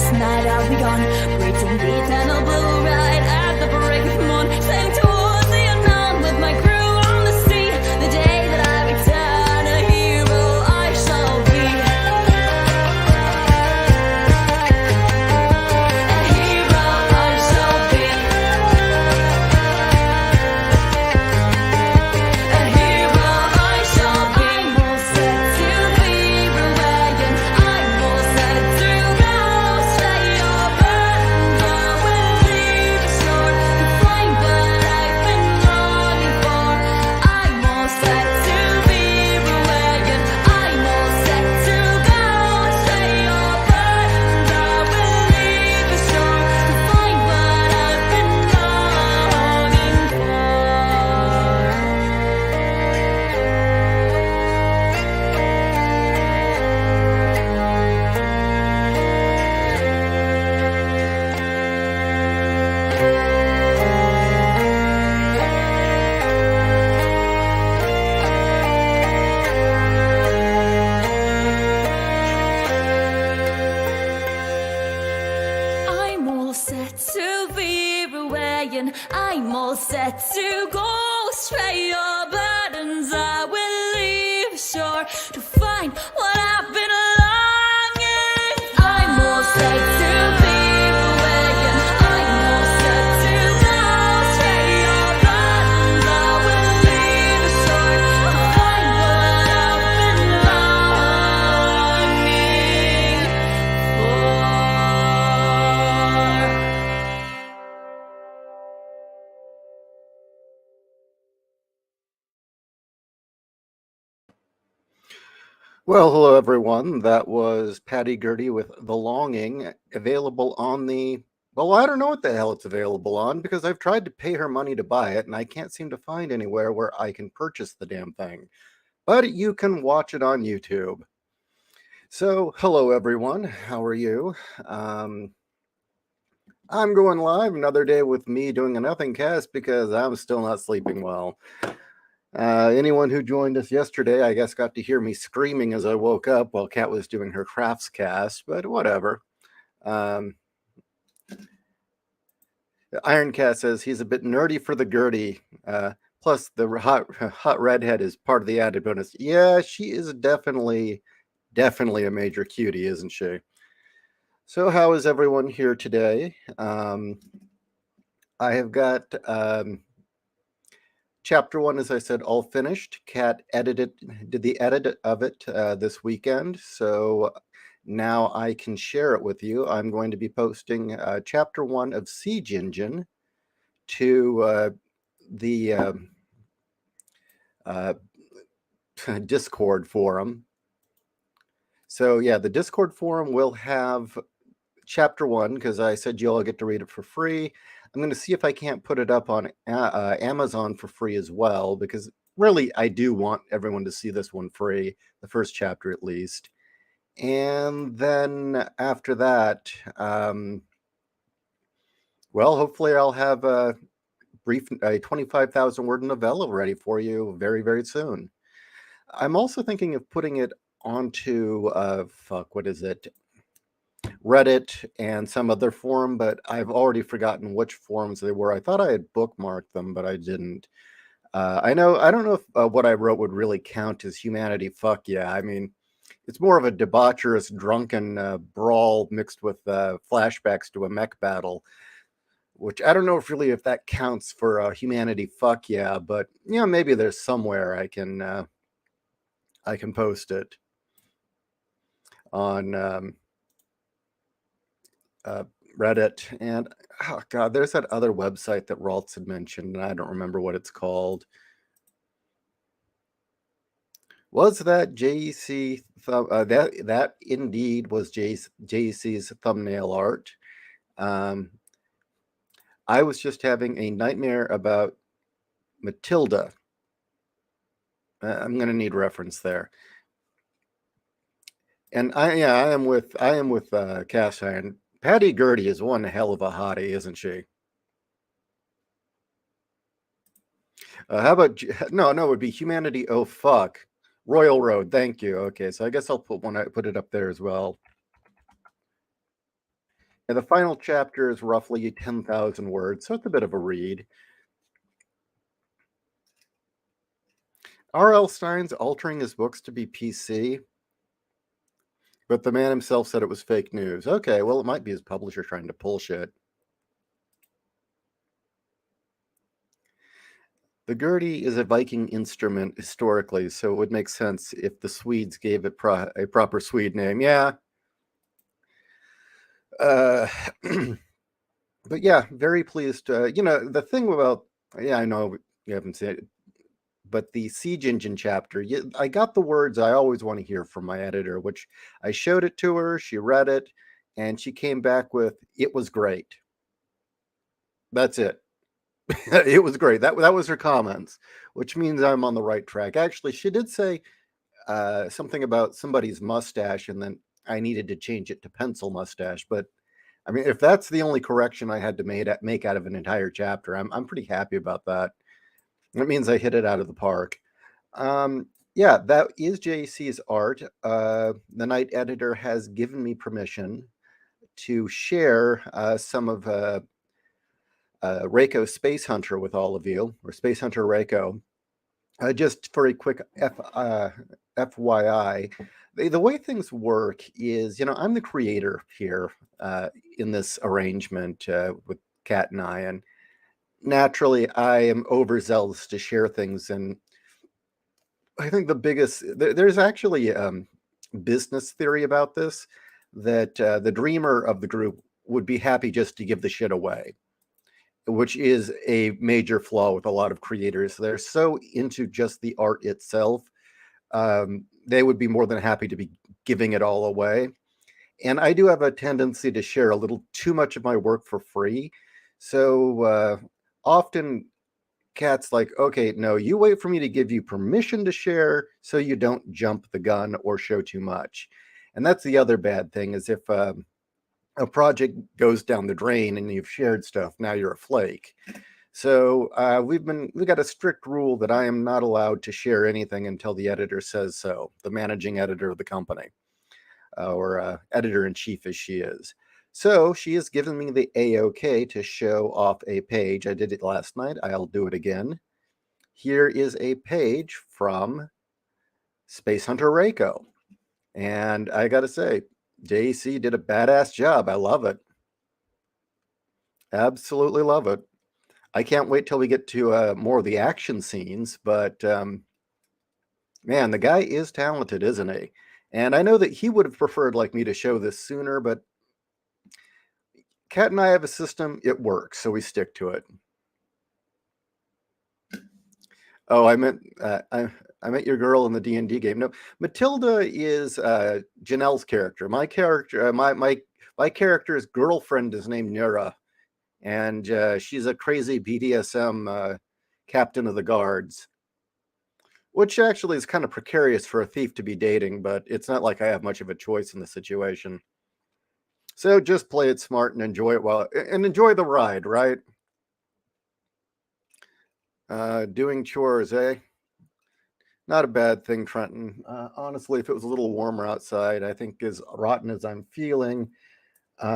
this night I'll be gone, breathing the eternal blue right at the break of dawn, sailing towards the unknown with my crew on the sea. The day that I return, a hero I shall be. A hero I shall be. A hero I shall be. I'm all set to be rebellion. I'm all set to go straight over. I will leave the shore to find what I've been longing for. I'm all set to be rebellion. I'm all set to go straight over. I will leave the shore to find what I've been longing for. I'm all set to be rebellion. I'm all set to go straight your burdens. I will leave shore to find what I've been longing. I'm all set to be rebellion. I'm all set to go straight your burdens. I will leave shore to find what I've been longing for. Well, hello everyone. That was Patty Gertie with The Longing, available on the... Well, I don't know what the hell it's available on, because I've tried to pay her money to buy it, and I can't seem to find anywhere where I can purchase the damn thing. But you can watch it on YouTube. So, hello everyone. How are you? I'm going live another day with me doing a Nothingcast because I'm still not sleeping well. Anyone who joined us yesterday, I guess, got to hear me screaming as I woke up while Kat was doing her crafts cast, but whatever. Iron Cat says he's a bit nerdy for the Gertie. Plus, the hot redhead is part of the added bonus. Yeah, she is definitely a major cutie, isn't she? So how is everyone here today? I have got... Chapter 1, as I said, all finished. Kat did the edit of it this weekend, so now I can share it with you. I'm going to be posting Chapter 1 of Siege Engine to the Discord forum. So yeah, the Discord forum will have Chapter 1, because I said you all get to read it for free. I'm going to see if I can't put it up on Amazon for free as well, because really I do want everyone to see this one free, the first chapter at least. And then after that, well, hopefully I'll have a 25,000 word novella ready for you very, very soon. I'm also thinking of putting it onto, what is it? Reddit and some other forum, but I've already forgotten which forums they were. I thought I had bookmarked them, but I didn't. I don't know if what I wrote would really count as humanity. Fuck yeah. I mean, it's more of a debaucherous, drunken brawl mixed with flashbacks to a mech battle, which I don't know if that counts for humanity. Fuck yeah. But, you know, maybe there's somewhere I can post it on... Reddit, and oh god, there's that other website that Raltz had mentioned, and I don't remember what it's called. Was that JEC? That indeed was JEC's thumbnail art. I was just having a nightmare about Matilda. I'm going to need reference there. And I am with Cast Iron. Patty Gertie is one hell of a hottie, isn't she? How about... No, it would be Humanity. Oh, fuck. Royal Road. Thank you. Okay, so I guess I'll put it up there as well. And the final chapter is roughly 10,000 words, so it's a bit of a read. R.L. Stein's altering his books to be PC, but the man himself said it was fake news. Okay, well, it might be his publisher trying to pull shit. The gurdy is a Viking instrument historically, so it would make sense if the Swedes gave it a proper Swede name. Yeah. But yeah, very pleased. The thing about, yeah, I know you haven't seen it, but the Siege Engine chapter, I got the words I always want to hear from my editor, which I showed it to her, she read it, and she came back with, "It was great." That's it. It was great. That was her comments, which means I'm on the right track. Actually, she did say something about somebody's mustache, and then I needed to change it to pencil mustache. But I mean, if that's the only correction I had to make out of an entire chapter, I'm pretty happy about that. That means I hit it out of the park. Yeah, that is JC's art. The night editor has given me permission to share some of Reiko Space Hunter with all of you, or Space Hunter Reiko. Just for a quick FYI, the way things work is, I'm the creator here in this arrangement with Kat and I, and naturally I am overzealous to share things. And I think there's actually business theory about this, that the dreamer of the group would be happy just to give the shit away, which is a major flaw with a lot of creators. They're so into just the art itself. They would be more than happy to be giving it all away. And I do have a tendency to share a little too much of my work for free. So often Kat's like, okay, no, you wait for me to give you permission to share so you don't jump the gun or show too much. And that's the other bad thing, is if a project goes down the drain and you've shared stuff, now you're a flake. So we've got a strict rule that I am not allowed to share anything until the editor says so, the managing editor of the company, or editor-in-chief as she is. So she has given me the A-OK to show off a page. I did it last night. I'll do it again. Here is a page from Space Hunter Reiko. And I got to say, JC did a badass job. I love it. Absolutely love it. I can't wait till we get to more of the action scenes, but man, the guy is talented, isn't he? And I know that he would have preferred like me to show this sooner, but Kat and I have a system, it works, so we stick to it. Oh, I meant your girl in the D&D game. No, Matilda is Janelle's character. My character, my character's girlfriend is named Nura, and she's a crazy BDSM captain of the guards, which actually is kind of precarious for a thief to be dating, but it's not like I have much of a choice in the situation. So just play it smart and enjoy it and enjoy the ride, right? Doing chores, eh? Not a bad thing, Trenton. Honestly, if it was a little warmer outside, I think as rotten as I'm feeling,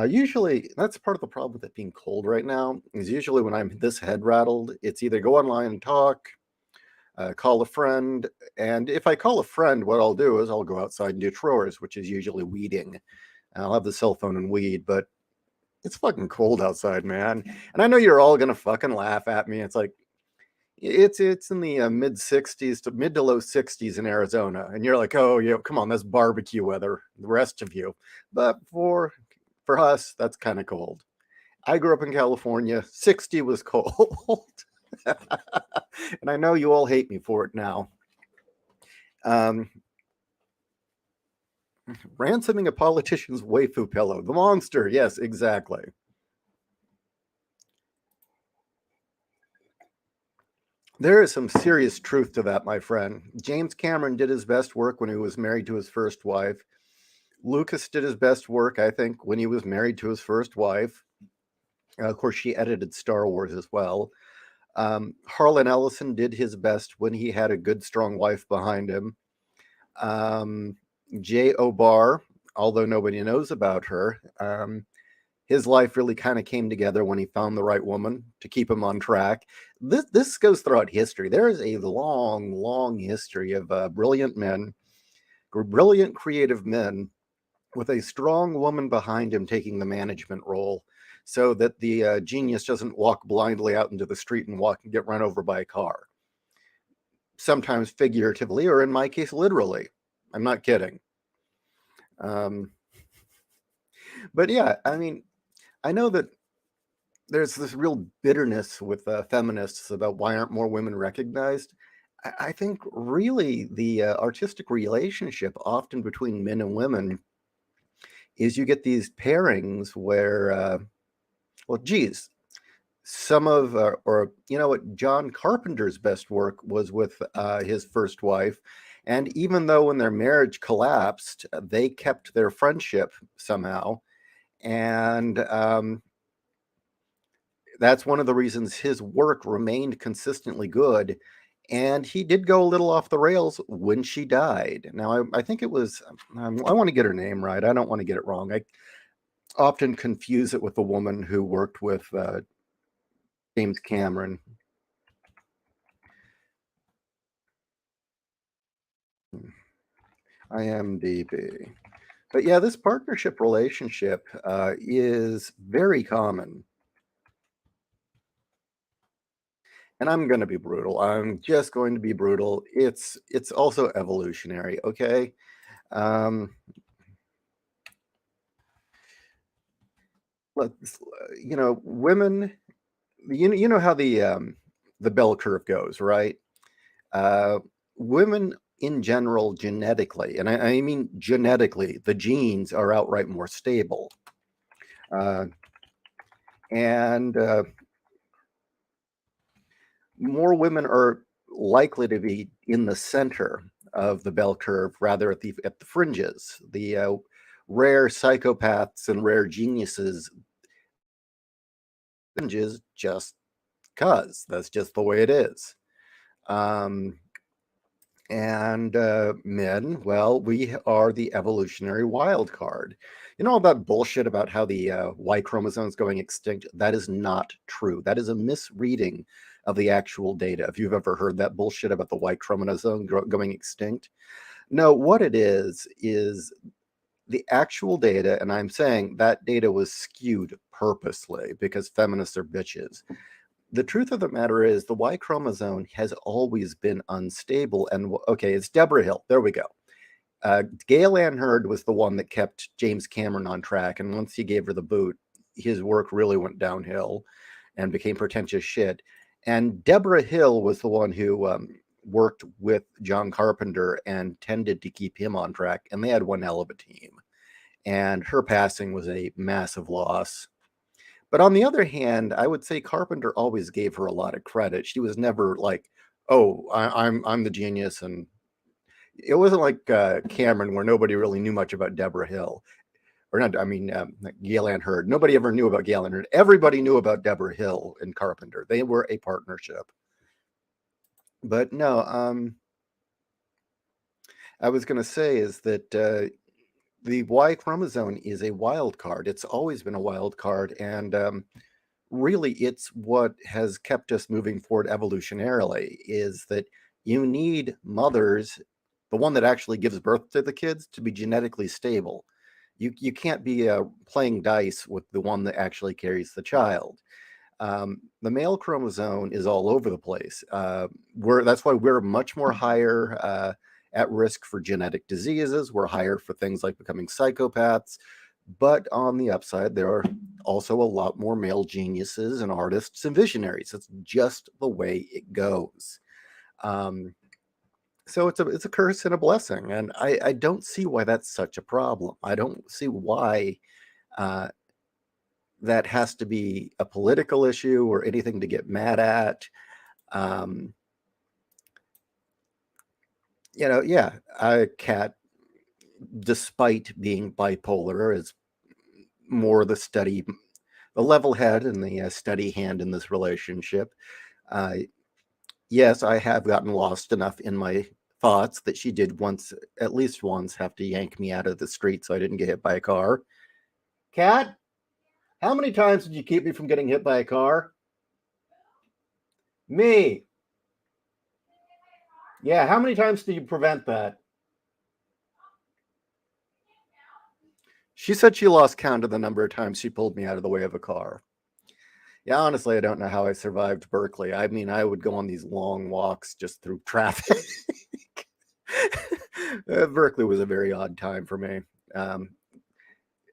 usually that's part of the problem with it being cold right now, is usually when I'm this head rattled, it's either go online and talk, call a friend. And if I call a friend, what I'll do is I'll go outside and do chores, which is usually weeding. I'll have the cell phone and weed, but it's fucking cold outside, man. And I know you're all gonna fucking laugh at me. It's like, it's in the mid 60s to mid to low 60s in Arizona, and you're like, oh yeah, come on, that's barbecue weather. The rest of you, but for us, that's kind of cold. I grew up in California. 60 was cold, and I know you all hate me for it now. Ransoming a politician's waifu pillow. The monster. Yes, exactly. There is some serious truth to that, my friend. James Cameron did his best work when he was married to his first wife. Lucas did his best work, I think, when he was married to his first wife. Of course, she edited Star Wars as well. Harlan Ellison did his best when he had a good, strong wife behind him. Jay Obar, although nobody knows about her, his life really kind of came together when he found the right woman to keep him on track. This goes throughout history. There is a long, long history of brilliant men, brilliant creative men with a strong woman behind him taking the management role, so that the genius doesn't walk blindly out into the street and get run over by a car. Sometimes figuratively, or in my case, literally. I'm not kidding. Um, but yeah, I mean, I know that there's this real bitterness with feminists about why aren't more women recognized. I think really the artistic relationship often between men and women is you get these pairings where, well, geez, some of, or you know what, John Carpenter's best work was with his first wife. And even though when their marriage collapsed, they kept their friendship somehow. And that's one of the reasons his work remained consistently good. And he did go a little off the rails when she died. Now, I think it was, I want to get her name right. I don't want to get it wrong. I often confuse it with the woman who worked with James Cameron. IMDb. But yeah, this partnership relationship is very common. And I'm going to be brutal. I'm just going to be brutal. It's also evolutionary, okay? Um, let's, women. You know how the bell curve goes, right? Uh, Women in general, genetically, and I mean genetically, the genes are outright more stable, uh, and more women are likely to be in the center of the bell curve rather at the fringes. The rare psychopaths and rare geniuses fringes just cuz that's just the way it is. Um, and men, well, we are the evolutionary wild card. You know all that bullshit about how the Y chromosome is going extinct? That is not true. That is a misreading of the actual data. If you've ever heard that bullshit about the Y chromosome going extinct, no, what it is the actual data, and I'm saying that data was skewed purposely because feminists are bitches. The truth of the matter is the Y chromosome has always been unstable. And okay, it's Deborah Hill. There we go. Gail Ann Hurd was the one that kept James Cameron on track. And once he gave her the boot, his work really went downhill and became pretentious shit. And Deborah Hill was the one who worked with John Carpenter and tended to keep him on track. And they had one hell of a team. And her passing was a massive loss. But on the other hand, I would say Carpenter always gave her a lot of credit. She was never like, "Oh, I'm the genius," and it wasn't like Cameron, where nobody really knew much about Deborah Hill, or not. I mean, like Gail Ann Hurd. Nobody ever knew about Gail Ann Hurd. Everybody knew about Deborah Hill and Carpenter. They were a partnership. But no, I was going to say is that the Y chromosome is a wild card. It's always been a wild card, and really it's what has kept us moving forward evolutionarily, is that you need mothers, the one that actually gives birth to the kids, to be genetically stable. You can't be playing dice with the one that actually carries the child. The male chromosome is all over the place. That's why we're much more higher at risk for genetic diseases. We're higher for things like becoming psychopaths. But on the upside, there are also a lot more male geniuses and artists and visionaries. It's just the way it goes. So it's a curse and a blessing, and I don't see why that's such a problem. I don't see why that has to be a political issue or anything to get mad at. Um, yeah, Kat, despite being bipolar, is more the level head and the steady hand in this relationship. Uh, yes, I have gotten lost enough in my thoughts that she did at least once, have to yank me out of the street so I didn't get hit by a car. Kat, How many times did you keep me from getting hit by a car? Me. Yeah, how many times did you prevent that? She said she lost count of the number of times she pulled me out of the way of a car. Yeah, honestly, I don't know how I survived Berkeley. I mean, I would go on these long walks just through traffic. Berkeley was a very odd time for me. Um,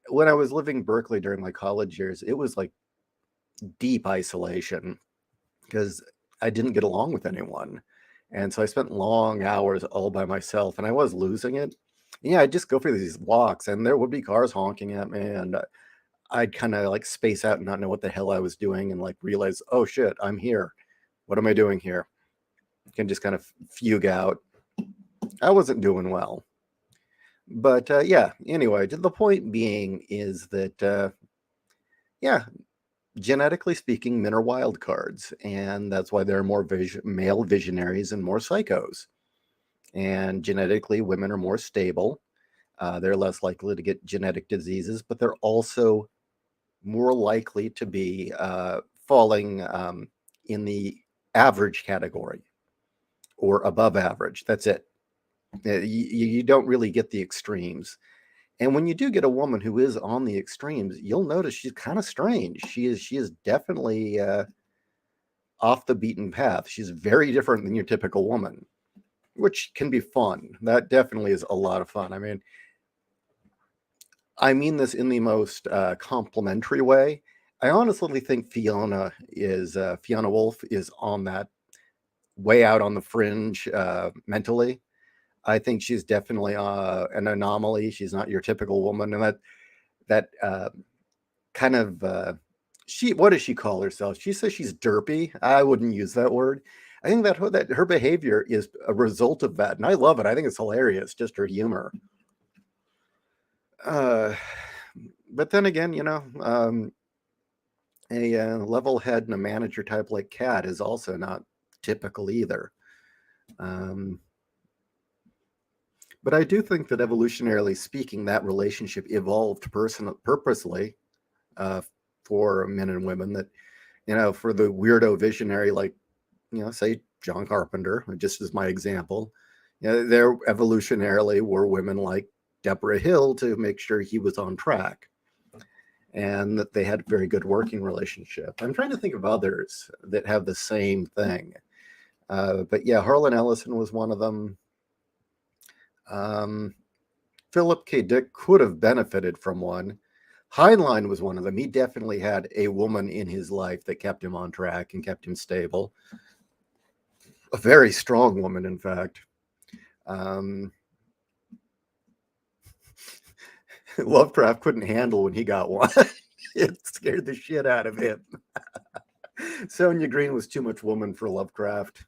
when I was living in Berkeley during my college years, it was like deep isolation because I didn't get along with anyone. And so I spent long hours all by myself and I was losing it. Yeah, I'd just go for these walks and there would be cars honking at me and I'd kind of like space out and not know what the hell I was doing and like realize, oh shit, I'm here. What am I doing here? Can just kind of fugue out. I wasn't doing well. But yeah, anyway, the point being is that, yeah, genetically speaking, men are wild cards. And that's why there are more male visionaries and more psychos. And genetically, women are more stable. They're less likely to get genetic diseases, but they're also more likely to be falling in the average category or above average. That's it. You don't really get the extremes. And when you do get a woman who is on the extremes, you'll notice she's kind of strange. She is definitely off the beaten path. She's very different than your typical woman, which can be fun. That definitely is a lot of fun. I mean this in the most complimentary way. I honestly think Fiona Wolf is on that way out on the fringe mentally. I think she's definitely an anomaly. She's not your typical woman, and that kind of she. What does she call herself? She says she's derpy. I wouldn't use that word. I think that her behavior is a result of that, and I love it. I think it's hilarious, just her humor. Uh, but then again, a level head and a manager type like Kat is also not typical either. Um, but I do think that evolutionarily speaking, that relationship evolved purposely uh, for men and women. That for the weirdo visionary like say John Carpenter, just as my example, there evolutionarily were women like Deborah Hill to make sure he was on track and that they had a very good working relationship. I'm trying to think of others that have the same thing. But yeah, Harlan Ellison was one of them. Um, Philip K. Dick could have benefited from one. Heinlein was one of them. He definitely had a woman in his life that kept him on track and kept him stable. A very strong woman, in fact. Lovecraft couldn't handle when he got one. It scared the shit out of him. Sonia Green was too much woman for Lovecraft.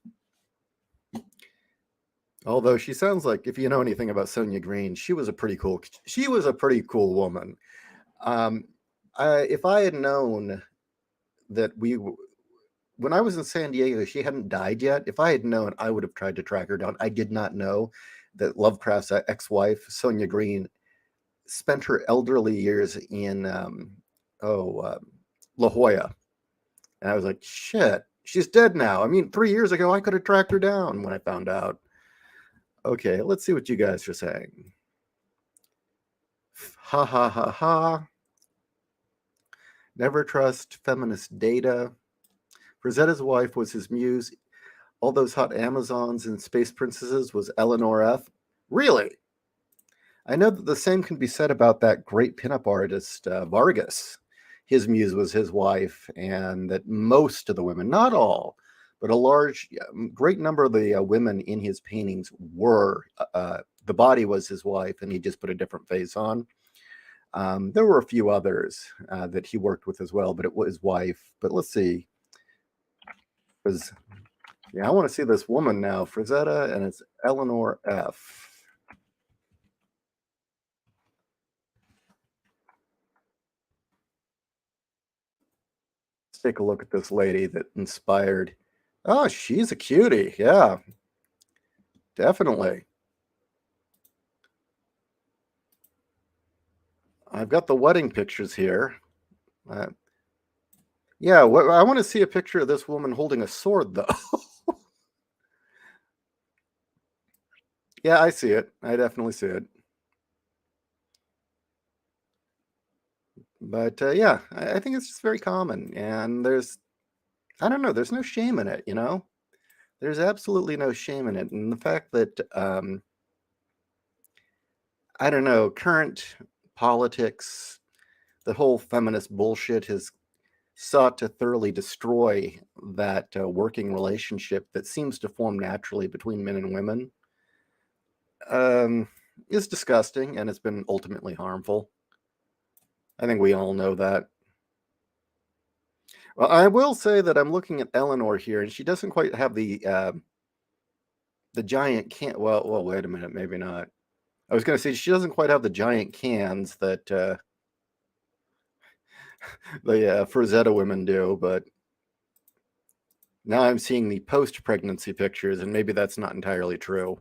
Although she sounds like, if you know anything about Sonia Green, she was a pretty cool woman. If I had known that when I was in San Diego, she hadn't died yet. If I had known, I would have tried to track her down. I did not know that Lovecraft's ex-wife, Sonia Green, spent her elderly years in La Jolla. And I was like, shit, she's dead now. I mean, 3 years ago, I could have tracked her down when I found out. Okay, let's see what you guys are saying. Ha ha ha ha. Never trust feminist data. Frazetta's wife was his muse. All those hot Amazons and space princesses was Eleanor F. Really? I know that the same can be said about that great pinup artist, Vargas. His muse was his wife, and that most of the women, not all, but a great number of the women in his paintings were, the body was his wife, and he just put a different face on. There were a few others that he worked with as well, but it was his wife. But let's see. I want to see this woman now, Frazetta, and it's Eleanor F. Let's take a look at this lady that inspired. Oh, she's a cutie. Yeah, definitely. I've got the wedding pictures here. Uh, yeah, I want to see a picture of this woman holding a sword, though. Yeah, I see it. I definitely see it. But yeah, I think it's just very common, and I don't know, there's no shame in it, you know? There's absolutely no shame in it. And the fact that, I don't know, current politics, the whole feminist bullshit has sought to thoroughly destroy that working relationship that seems to form naturally between men and women um, is disgusting, and it's been ultimately harmful. I think we all know that. Well, I will say that I'm looking at Eleanor here, and she doesn't quite have the giant can. Well, wait a minute, maybe not. I was going to say she doesn't quite have the giant cans that the Frazetta women do, but now I'm seeing the post-pregnancy pictures, and maybe that's not entirely true.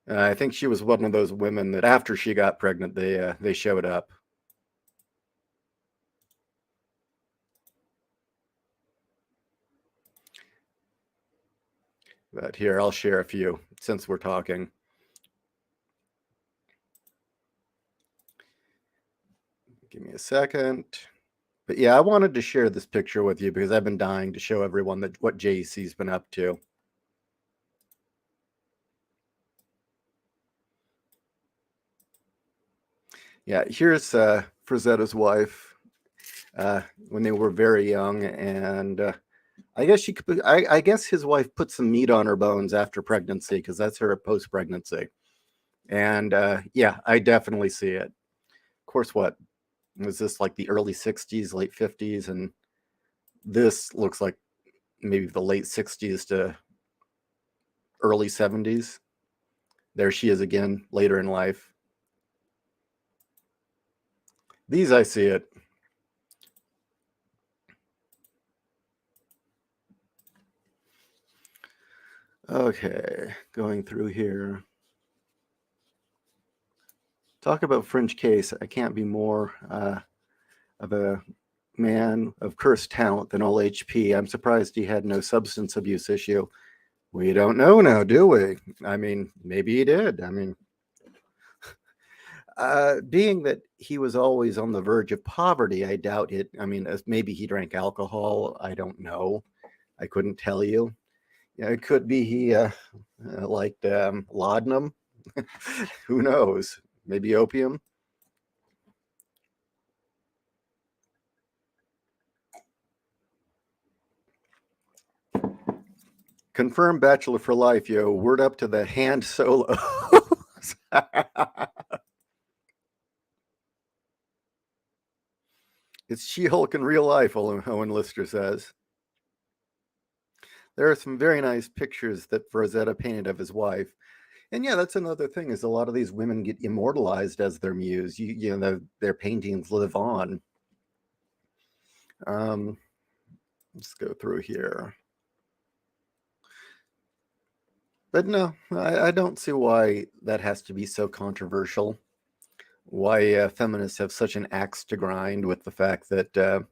I think she was one of those women that after she got pregnant, they showed up. But here, I'll share a few since we're talking. Give me a second. But yeah, I wanted to share this picture with you because I've been dying to show everyone that what JC's been up to. Yeah, here's Frazetta's wife when they were very young, and I guess I guess his wife put some meat on her bones after pregnancy because that's her post-pregnancy. And yeah, I definitely see it. Of course, what was this, like the early 60s, late 50s, and this looks like maybe the late 60s to early 70s. There she is again later in life. These I see it. Okay, going through here. Talk about French case. I can't be more of a man of cursed talent than old HP. I'm surprised he had no substance abuse issue. We don't know now, do we? I mean, maybe he did. I mean, being that he was always on the verge of poverty, I doubt it. I mean, maybe he drank alcohol. I don't know. I couldn't tell you. Yeah, it could be he liked laudanum. Who knows? Maybe opium. Confirmed bachelor for life, yo. Word up to the hand solo. It's She-Hulk in real life, Owen Lister says. There are some very nice pictures that Rosetta painted of his wife. And yeah, that's another thing is a lot of these women get immortalized as their muse. You know, their paintings live on. Let's go through here. But no, I don't see why that has to be so controversial. Why feminists have such an axe to grind with the fact that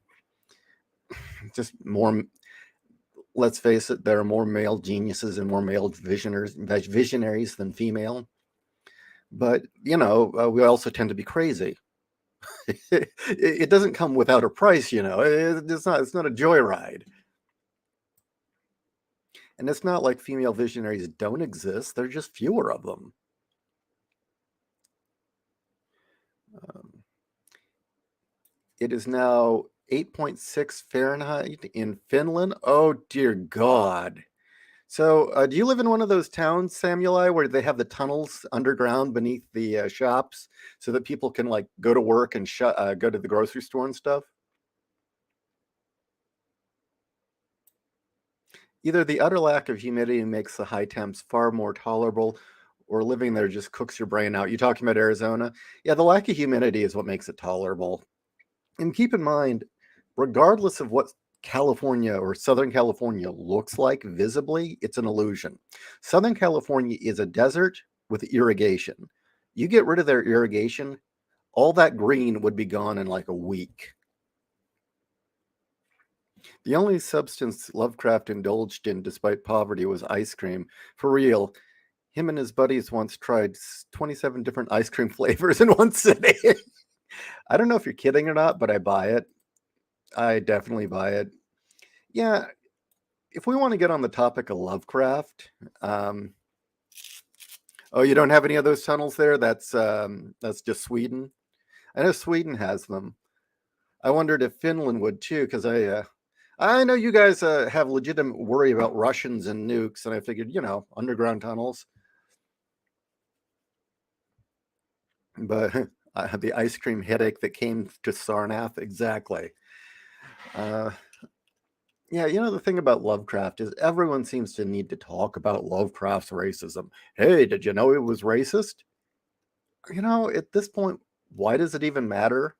just more, let's face it, there are more male geniuses and more male visionaries than female. But, you know, we also tend to be crazy. It doesn't come without a price, you know. It's not a joyride. And it's not like female visionaries don't exist. There are just fewer of them. It is now 8.6 Fahrenheit in Finland. Oh, dear God. So, do you live in one of those towns, Samueli, where they have the tunnels underground beneath the shops so that people can like go to work and go to the grocery store and stuff? Either the utter lack of humidity makes the high temps far more tolerable, or living there just cooks your brain out. You talking about Arizona? Yeah, the lack of humidity is what makes it tolerable. And keep in mind, regardless of what California or Southern California looks like visibly, it's an illusion. Southern California is a desert with irrigation. You get rid of their irrigation, all that green would be gone in like a week. The only substance Lovecraft indulged in despite poverty was ice cream. For real, him and his buddies once tried 27 different ice cream flavors in one sitting. I don't know if you're kidding or not, but I buy it. I definitely buy it. Yeah, if we want to get on the topic of Lovecraft, oh, you don't have any of those tunnels there? That's just Sweden. I know Sweden has them. I wondered if Finland would too, because I know you guys have legitimate worry about Russians and nukes, and I figured, underground tunnels. But I had the ice cream headache that came to Sarnath, exactly. Yeah, the thing about Lovecraft is everyone seems to need to talk about Lovecraft's racism. Hey, did you know he was racist? At this point, why does it even matter?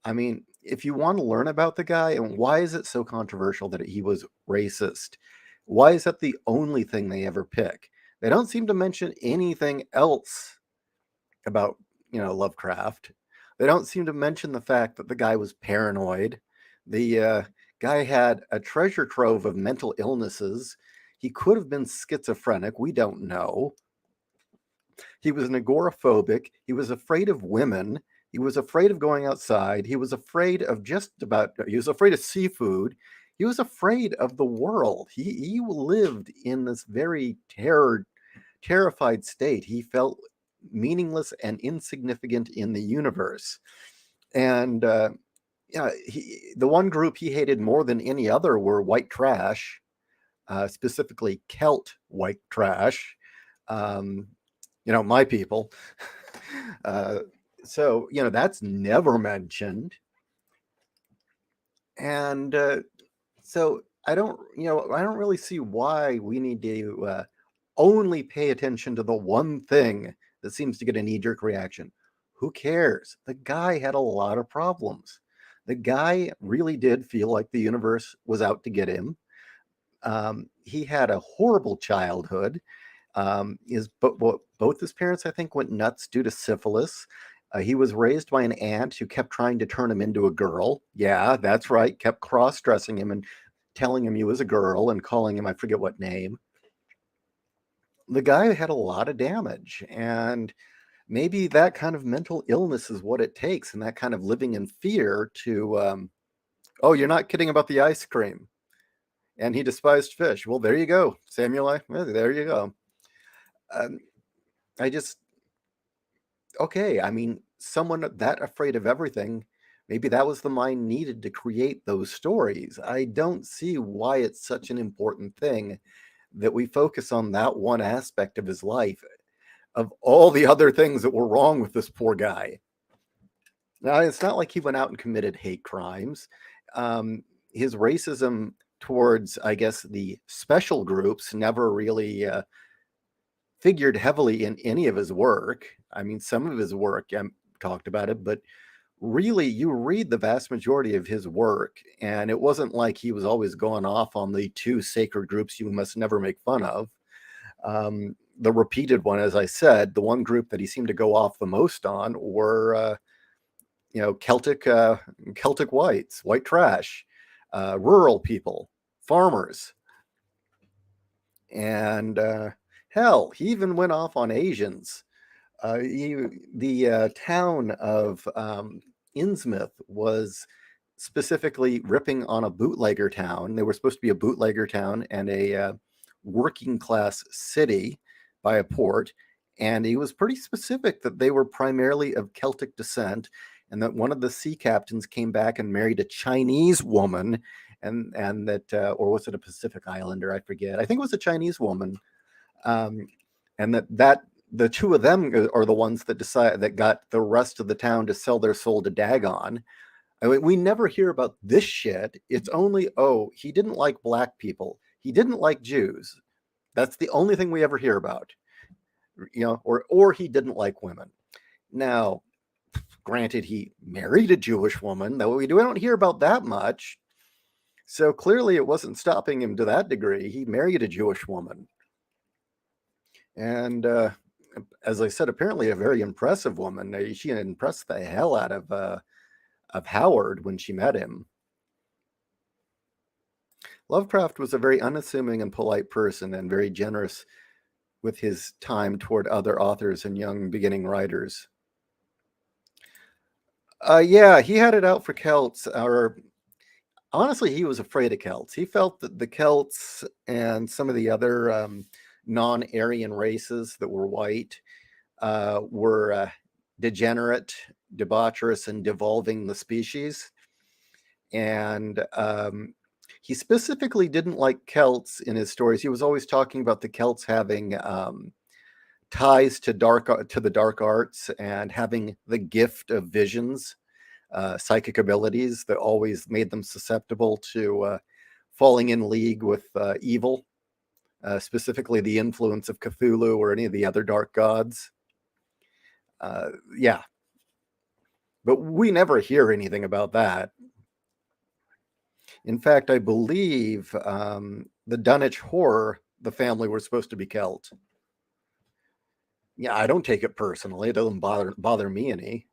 I mean, if you want to learn about the guy, and why is it so controversial that he was racist? Why is that the only thing they ever pick? They don't seem to mention anything else about, Lovecraft. They don't seem to mention the fact that the guy was paranoid. The guy had a treasure trove of mental illnesses. He could have been schizophrenic. We don't know. He was an agoraphobic. He was afraid of women. He was afraid of going outside. He was afraid of he was afraid of seafood. He was afraid of the world. He lived in this very terrified state. He felt meaningless and insignificant in the universe. And the one group he hated more than any other were white trash, specifically Celt white trash. My people. So that's never mentioned. And so I don't really see why we need to only pay attention to the one thing that seems to get a knee-jerk reaction. Who cares? The guy had a lot of problems. The guy really did feel like the universe was out to get him. He had a horrible childhood. Both his parents, I think, went nuts due to syphilis. He was raised by an aunt who kept trying to turn him into a girl. Yeah, that's right. Kept cross-dressing him and telling him he was a girl and calling him, I forget what name. The guy had a lot of damage, and maybe that kind of mental illness is what it takes, and that kind of living in fear to, oh, you're not kidding about the ice cream. And he despised fish. Well, there you go, Samuel. There you go. Okay, I mean, someone that afraid of everything, maybe that was the mind needed to create those stories. I don't see why it's such an important thing that we focus on that one aspect of his life, of all the other things that were wrong with this poor guy. Now, it's not like he went out and committed hate crimes. His racism towards, I guess, the special groups never really figured heavily in any of his work. I mean, some of his work talked about it, but really, you read the vast majority of his work, and it wasn't like he was always going off on the two sacred groups you must never make fun of. The repeated one, as I said, the one group that he seemed to go off the most on were, Celtic whites, white trash, rural people, farmers, and hell, he even went off on Asians. The town of Innsmouth was specifically ripping on a bootlegger town. They were supposed to be a bootlegger town and a working class city by a port. And he was pretty specific that they were primarily of Celtic descent, and that one of the sea captains came back and married a Chinese woman, and that, or was it a Pacific Islander? I forget. I think it was a Chinese woman. And that the two of them are the ones that got the rest of the town to sell their soul to Dagon. I mean, we never hear about this shit. It's only, oh, he didn't like black people. He didn't like Jews. That's the only thing we ever hear about. Or he didn't like women. Now, granted, he married a Jewish woman, though we don't hear about that much. So clearly it wasn't stopping him to that degree. He married a Jewish woman. And as I said, apparently a very impressive woman. She impressed the hell out of Howard when she met him. Lovecraft was a very unassuming and polite person and very generous with his time toward other authors and young beginning writers. Yeah, he had it out for Celts, or honestly, he was afraid of Celts. He felt that the Celts and some of the other non-Aryan races that were white were degenerate, debaucherous, and devolving the species. And he specifically didn't like Celts in his stories. He was always talking about the Celts having ties to the dark arts and having the gift of visions, psychic abilities that always made them susceptible to falling in league with evil, specifically the influence of Cthulhu or any of the other dark gods. Yeah, but we never hear anything about that. In fact, I believe the Dunwich Horror, the family were supposed to be Celt. Yeah, I don't take it personally. It doesn't bother me any.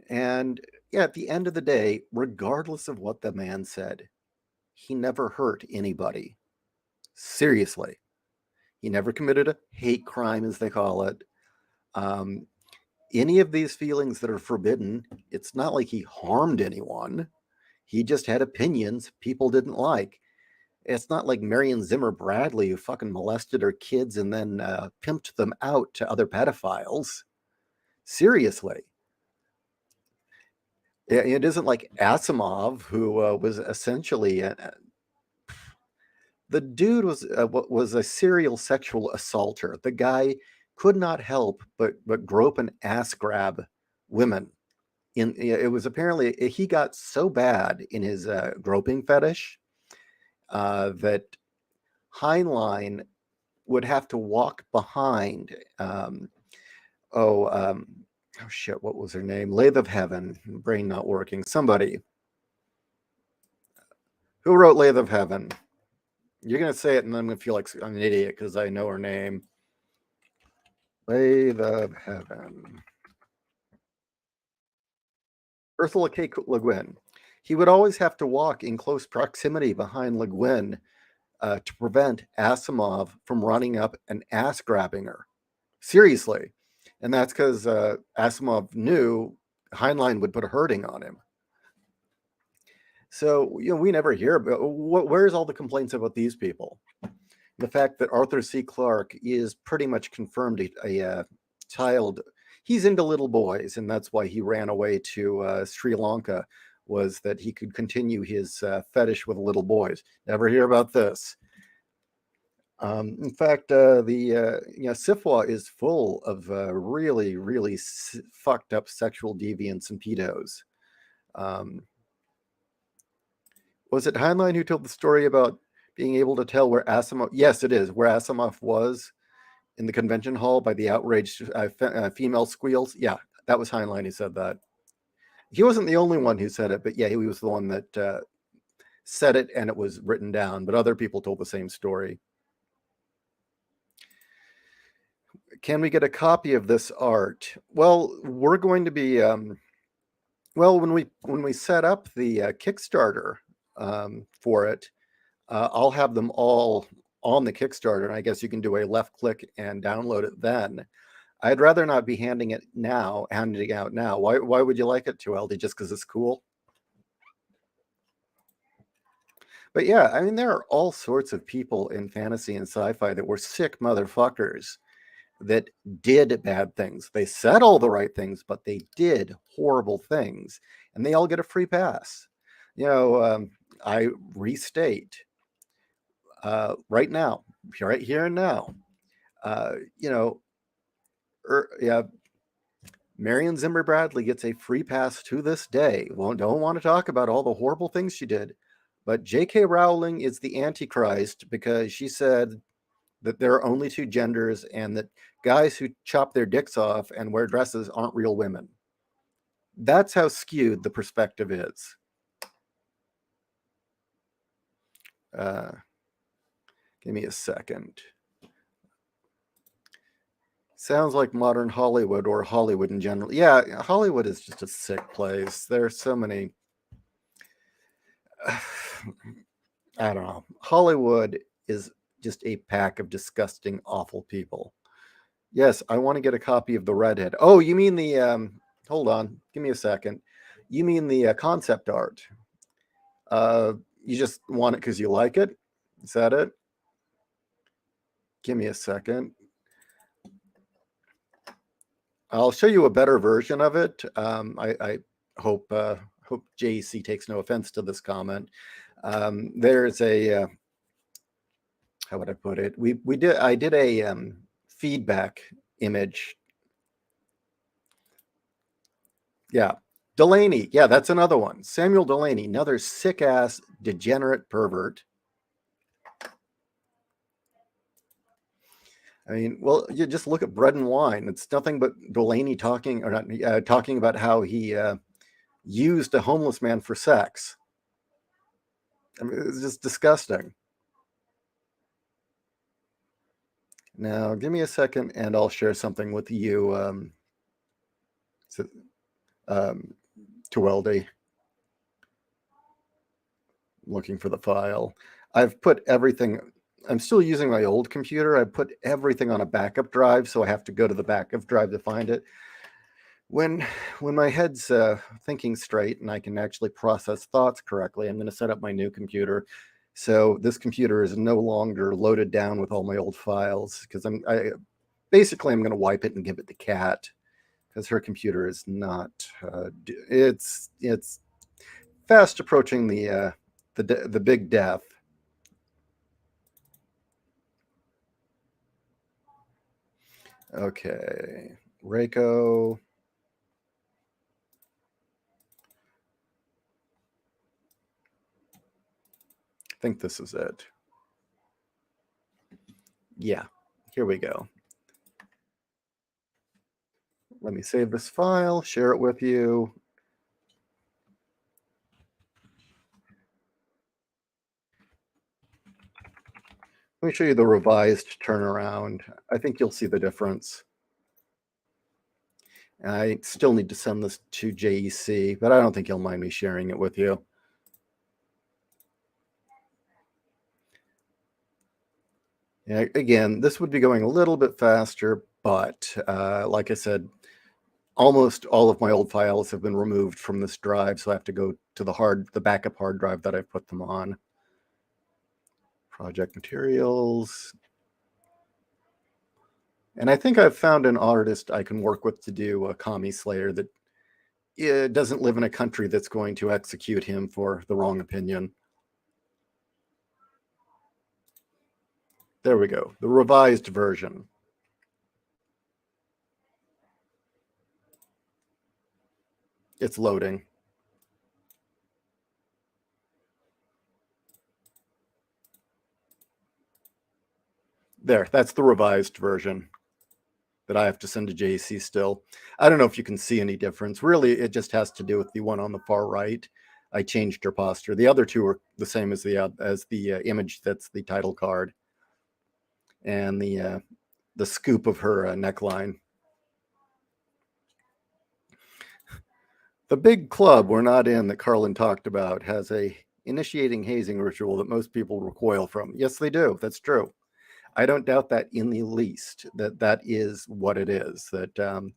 And yeah, at the end of the day, regardless of what the man said, he never hurt anybody. Seriously. He never committed a hate crime, as they call it. Any of these feelings that are forbidden, it's not like he harmed anyone. He just had opinions people didn't like. It's not like Marion Zimmer Bradley, who fucking molested her kids and then pimped them out to other pedophiles. Seriously. It isn't like Asimov, who was essentially the dude was a serial sexual assaulter. The guy could not help but grope and ass grab women. It was apparently he got so bad in his groping fetish that Heinlein would have to walk behind. Oh shit, what was her name? Lathe of Heaven. Brain not working. Somebody who wrote Lathe of Heaven. You're gonna say it, and I'm gonna feel like I'm an idiot because I know her name. Lathe of Heaven. Ursula K. Le Guin. He would always have to walk in close proximity behind Le Guin to prevent Asimov from running up and ass grabbing her. Seriously. And that's because Asimov knew Heinlein would put a hurting on him. So, we never hear about where's all the complaints about these people? The fact that Arthur C. Clarke is pretty much confirmed a child. He's into little boys, and that's why he ran away to Sri Lanka, was that he could continue his fetish with little boys. Never hear about this. In fact, the Sifwa is full of really, really fucked up sexual deviants and pedos. Was it Heinlein who told the story about being able to tell where Asimov? Yes, it is where Asimov was in the convention hall by the outraged female squeals. Yeah, that was Heinlein who said that. He wasn't the only one who said it, but yeah, he was the one that said it, and it was written down. But other people told the same story. Can we get a copy of this art? Well, we're going to be when we set up the Kickstarter for it, I'll have them all on the Kickstarter, and I guess you can do a left click and download it then. I'd rather not be handing it out now. Why would you like it to, LD? Just because it's cool? But yeah, I mean, there are all sorts of people in fantasy and sci-fi that were sick motherfuckers that did bad things. They said all the right things, but they did horrible things, and they all get a free pass. I restate right now, right here and now. Yeah, Marion Zimmer Bradley gets a free pass to this day. Well, don't want to talk about all the horrible things she did, but J.K. Rowling is the Antichrist because she said that there are only two genders and that guys who chop their dicks off and wear dresses aren't real women. That's how skewed the perspective is. Give me a second. Sounds like modern Hollywood or Hollywood in general. Yeah, Hollywood is just a sick place. There's so many. I don't know. Hollywood is just a pack of disgusting, awful people. Yes, I want to get a copy of The Redhead. Oh, you mean the. Hold on. Give me a second. You mean the concept art? You just want it because you like it? Is that it? Give me a second. I'll show you a better version of it. I hope JC takes no offense to this comment. There's a how would I put it? I did a feedback image. Yeah, Delaney. Yeah, that's another one. Samuel Delaney, another sick ass degenerate pervert. I mean, well, you just look at Bread and Wine. It's nothing but Delaney talking or not talking about how he used a homeless man for sex. I mean, it's just disgusting. Now, give me a second, and I'll share something with you, Tuwelde. Looking for the file. I've put everything. I'm still using my old computer. I put everything on a backup drive, so I have to go to the backup drive to find it. When my head's thinking straight and I can actually process thoughts correctly, I'm going to set up my new computer. So this computer is no longer loaded down with all my old files because I'm going to wipe it and give it to Kat because her computer is not. It's fast approaching the big death. Okay, Reiko. I think this is it. Yeah, here we go. Let me save this file, share it with you. Let me show you the revised turnaround. I think you'll see the difference. I still need to send this to JEC, but I don't think he'll mind me sharing it with you. Yeah, again, this would be going a little bit faster, but like I said, almost all of my old files have been removed from this drive, so I have to go to the backup hard drive that I've put them on. Project materials. And I think I've found an artist I can work with to do a commie slayer that doesn't live in a country that's going to execute him for the wrong opinion. There we go, the revised version. It's loading. There, that's the revised version that I have to send to JC still. I don't know if you can see any difference. Really, it just has to do with the one on the far right. I changed her posture. The other two are the same as the image that's the title card and the scoop of her neckline. The big club we're not in that Carlin talked about has a initiating hazing ritual that most people recoil from. Yes, they do. That's true. I don't doubt that in the least, that is what it is. That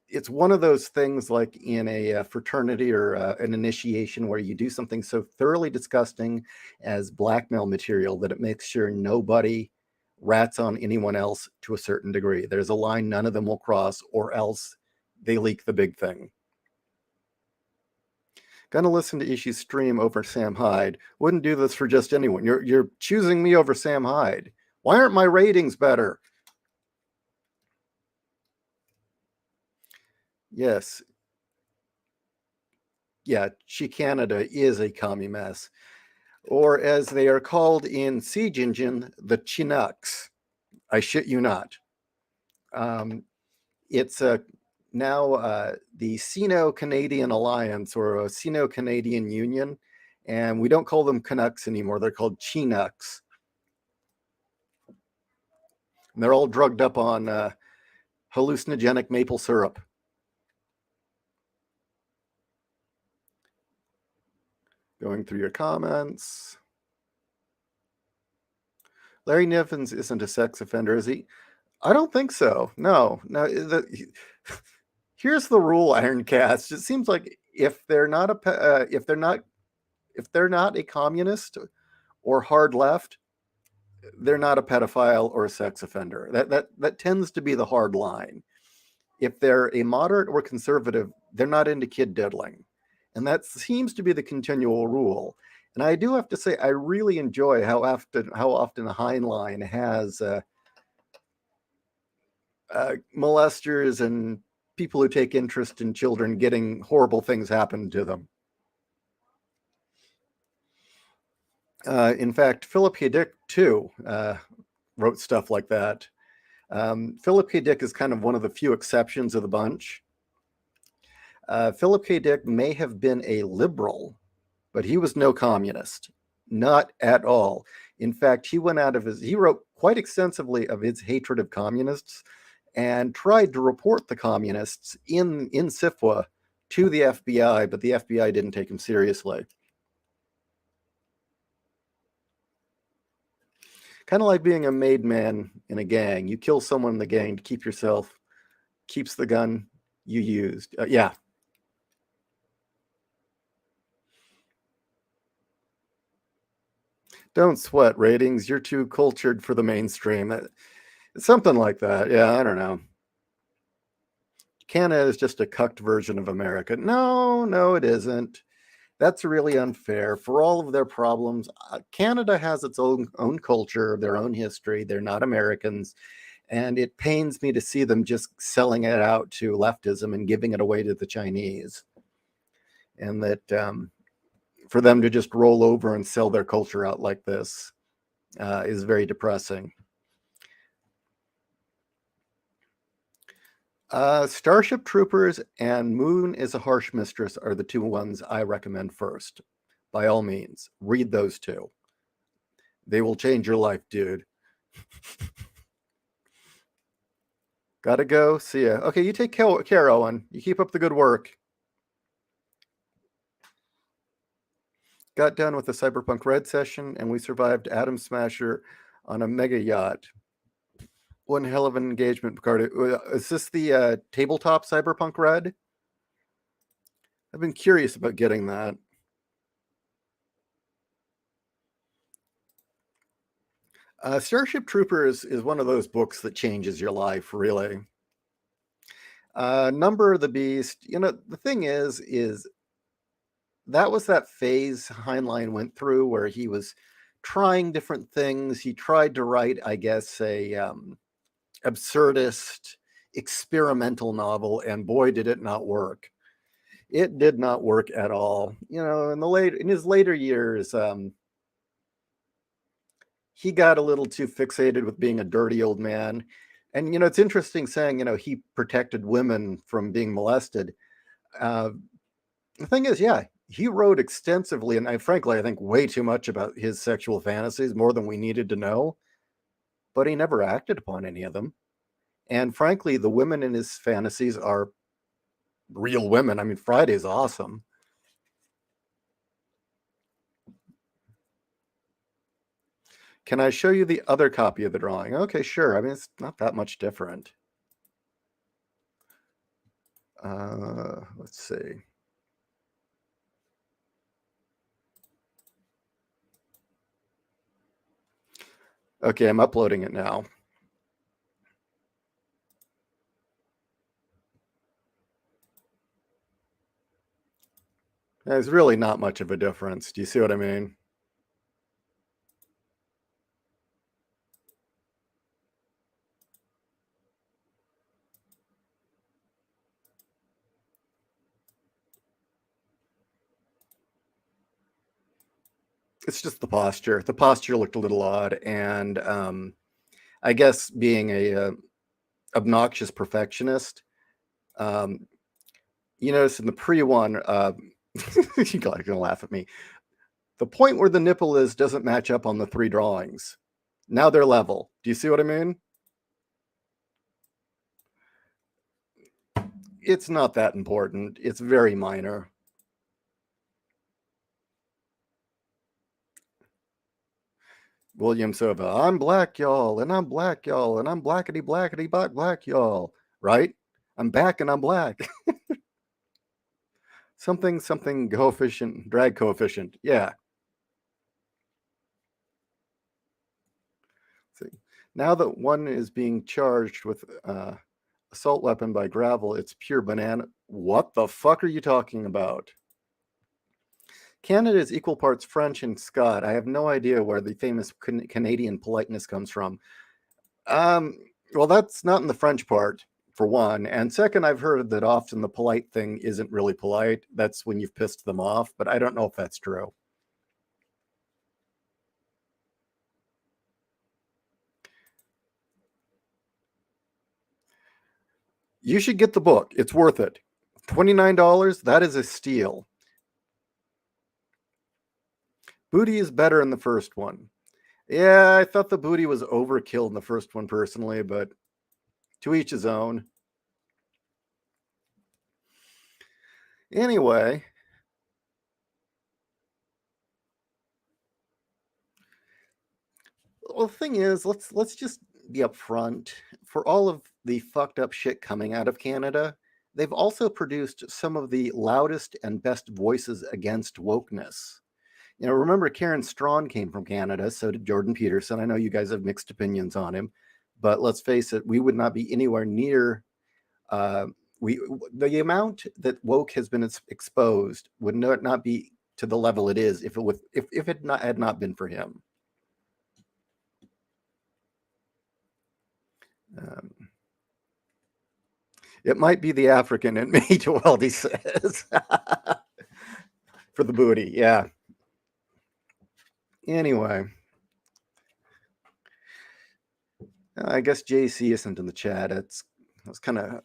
it's one of those things like in a fraternity or an initiation where you do something so thoroughly disgusting as blackmail material that it makes sure nobody rats on anyone else to a certain degree. There's a line none of them will cross, or else they leak the big thing. Gonna listen to Ishii's stream over Sam Hyde. Wouldn't do this for just anyone. You're choosing me over Sam Hyde. Why aren't my ratings better? Yes. Yeah, Canada is a commie mess. Or as they are called in Siege Engine, the Chinooks. I shit you not. It's now the Sino-Canadian Alliance or a Sino-Canadian Union, and we don't call them Canucks anymore. They're called Chinooks. And they're all drugged up on hallucinogenic maple syrup. Going through your comments. Larry Niffens isn't a sex offender, is he? I don't think so. No. Here's the rule, Ironcast. It seems like if they're not a communist or hard left, they're not a pedophile or a sex offender. That tends to be the hard line. If they're a moderate or conservative, they're not into kid diddling. And that seems to be the continual rule. And I do have to say, I really enjoy how often the Heinlein has molesters and people who take interest in children getting horrible things happen to them. In fact, Philip K. Dick, too, wrote stuff like that. Philip K. Dick is kind of one of the few exceptions of the bunch. Philip K. Dick may have been a liberal, but he was no communist. Not at all. In fact, he wrote quite extensively of his hatred of communists and tried to report the communists in SIFWA to the FBI, but the FBI didn't take him seriously. Kind of like being a made man in a gang. You kill someone in the gang to keep yourself, keeps the gun you used. Yeah. Don't sweat ratings. You're too cultured for the mainstream. Something like that. Yeah, I don't know. Canada is just a cucked version of America. No, it isn't. That's really unfair. For all of their problems, Canada has its own culture, their own history. They're not Americans. And it pains me to see them just selling it out to leftism and giving it away to the Chinese. And that for them to just roll over and sell their culture out like this is very depressing. Starship Troopers and Moon is a Harsh Mistress are the two ones I recommend first. By all means, read those two. They will change your life, dude. Gotta go. See ya. Okay, you take care, Owen. You keep up the good work. Got done with the Cyberpunk Red session, and we survived Atom Smasher on a mega yacht. One hell of an engagement, Picard. Is this the tabletop Cyberpunk Red? I've been curious about getting that. Starship Troopers is one of those books that changes your life, really. Number of the Beast. The thing is that was that phase Heinlein went through where he was trying different things. He tried to write, I guess, a absurdist experimental novel, and boy, did it not work. It did not work at all. In his later years, he got a little too fixated with being a dirty old man. And it's interesting saying he protected women from being molested. The thing is, yeah, he wrote extensively, and frankly, I think way too much about his sexual fantasies, more than we needed to know. But he never acted upon any of them. And frankly, the women in his fantasies are real women. I mean, Friday's awesome. Can I show you the other copy of the drawing? Okay, sure. I mean, it's not that much different. Let's see. Okay, I'm uploading it now. There's really not much of a difference. Do you see what I mean? It's just the posture. The posture looked a little odd, and I guess being a obnoxious perfectionist, you notice in the pre-one, you're gonna laugh at me. The point where the nipple is doesn't match up on the three drawings. Now they're level. Do you see what I mean? It's not that important. It's very minor. William Silva, I'm black, y'all, and I'm black, y'all, and I'm blackety blackety black, y'all. Right? I'm back and I'm black. something coefficient, drag coefficient. Yeah. See, now that one is being charged with assault weapon by gravel, it's pure banana. What the fuck are you talking about? Canada is equal parts French and Scot. I have no idea where the famous Canadian politeness comes from. Well, that's not in the French part, for one. And second, I've heard that often the polite thing isn't really polite. That's when you've pissed them off, but I don't know if that's true. You should get the book. It's worth it. $29, that is a steal. Booty is better in the first one. Yeah, I thought the booty was overkill in the first one personally, but to each his own. Anyway, well, the thing is, let's just be upfront. For all of the fucked up shit coming out of Canada, they've also produced some of the loudest and best voices against wokeness. You know, remember Karen Strawn came from Canada, so did Jordan Peterson. I know you guys have mixed opinions on him, but let's face it, we would not be anywhere near we the amount that woke has been exposed would not be to the level it is if it had not been for him. It might be the African in me, Joeldy says. For the booty, yeah. Anyway, I guess JC isn't in the chat. I was kind of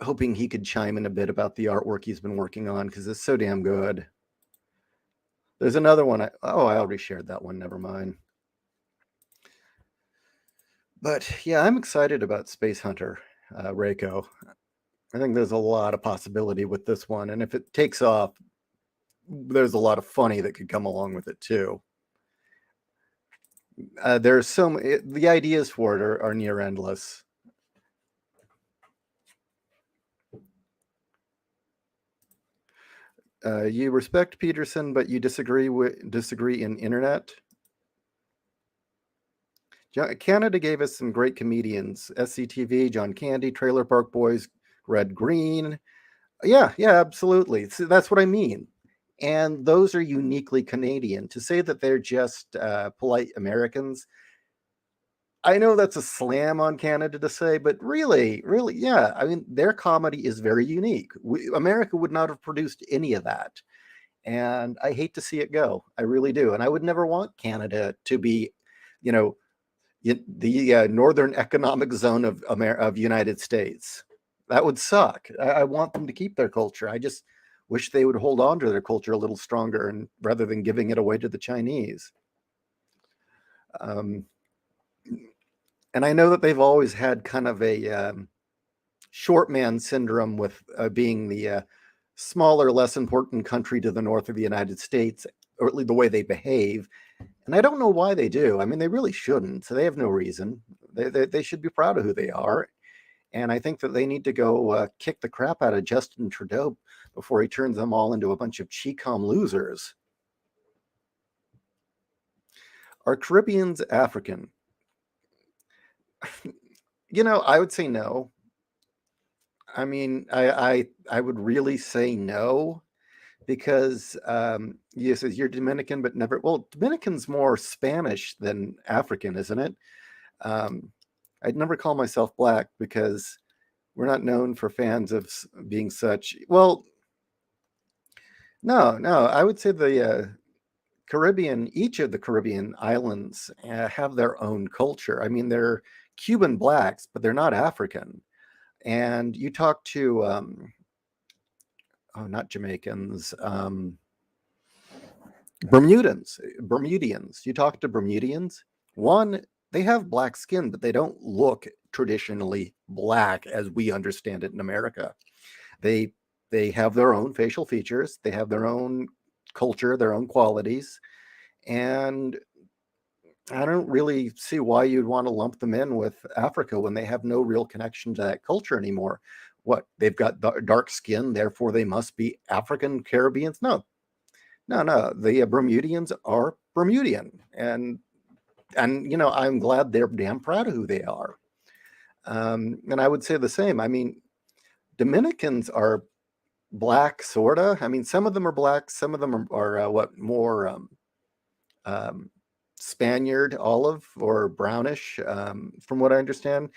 hoping he could chime in a bit about the artwork he's been working on because it's so damn good. There's another one. I already shared that one. Never mind. But yeah, I'm excited about Space Hunter, Reiko. I think there's a lot of possibility with this one. And if it takes off, there's a lot of funny that could come along with it too. There's the ideas for it are near endless. You respect Peterson, but you disagree in internet. Canada gave us some great comedians: SCTV, John Candy, Trailer Park Boys, Red Green. Yeah, absolutely. So that's what I mean. And those are uniquely Canadian. To say that they're just polite Americans, I know that's a slam on Canada to say, but really, yeah. I mean, their comedy is very unique. America would not have produced any of that. And I hate to see it go. I really do. And I would never want Canada to be, the northern economic zone of United States. That would suck. I want them to keep their culture. I just wish they would hold on to their culture a little stronger, and rather than giving it away to the Chinese. And I know that they've always had kind of a short man syndrome with being the smaller, less important country to the north of the United States, or at least the way they behave. And I don't know why they do. I mean, they really shouldn't. So they have no reason. They should be proud of who they are. And I think that they need to go kick the crap out of Justin Trudeau before he turns them all into a bunch of Chicom losers. Are Caribbeans African? I would say no. I mean, I would really say no, because yes, you're Dominican, but never. Well, Dominican's more Spanish than African, isn't it? I'd never call myself black because we're not known for fans of being such. Well, no. I would say the Caribbean, each of the Caribbean islands have their own culture. I mean, they're Cuban blacks, but they're not African. And you talk to, not Jamaicans, Bermudians. You talk to Bermudians. One, they have black skin, but they don't look traditionally black as we understand it in America. They they have their own facial features, they have their own culture, their own qualities, and I don't really see why you'd want to lump them in with Africa when they have no real connection to that culture anymore. What, they've got dark skin, therefore they must be African Caribbeans? No, no, no. The Bermudians are Bermudian, and I'm glad they're damn proud of who they are. And I would say the same. I mean, Dominicans are black, sorta. I mean, some of them are black, some of them are what more um, Spaniard, olive, or brownish, from what I understand,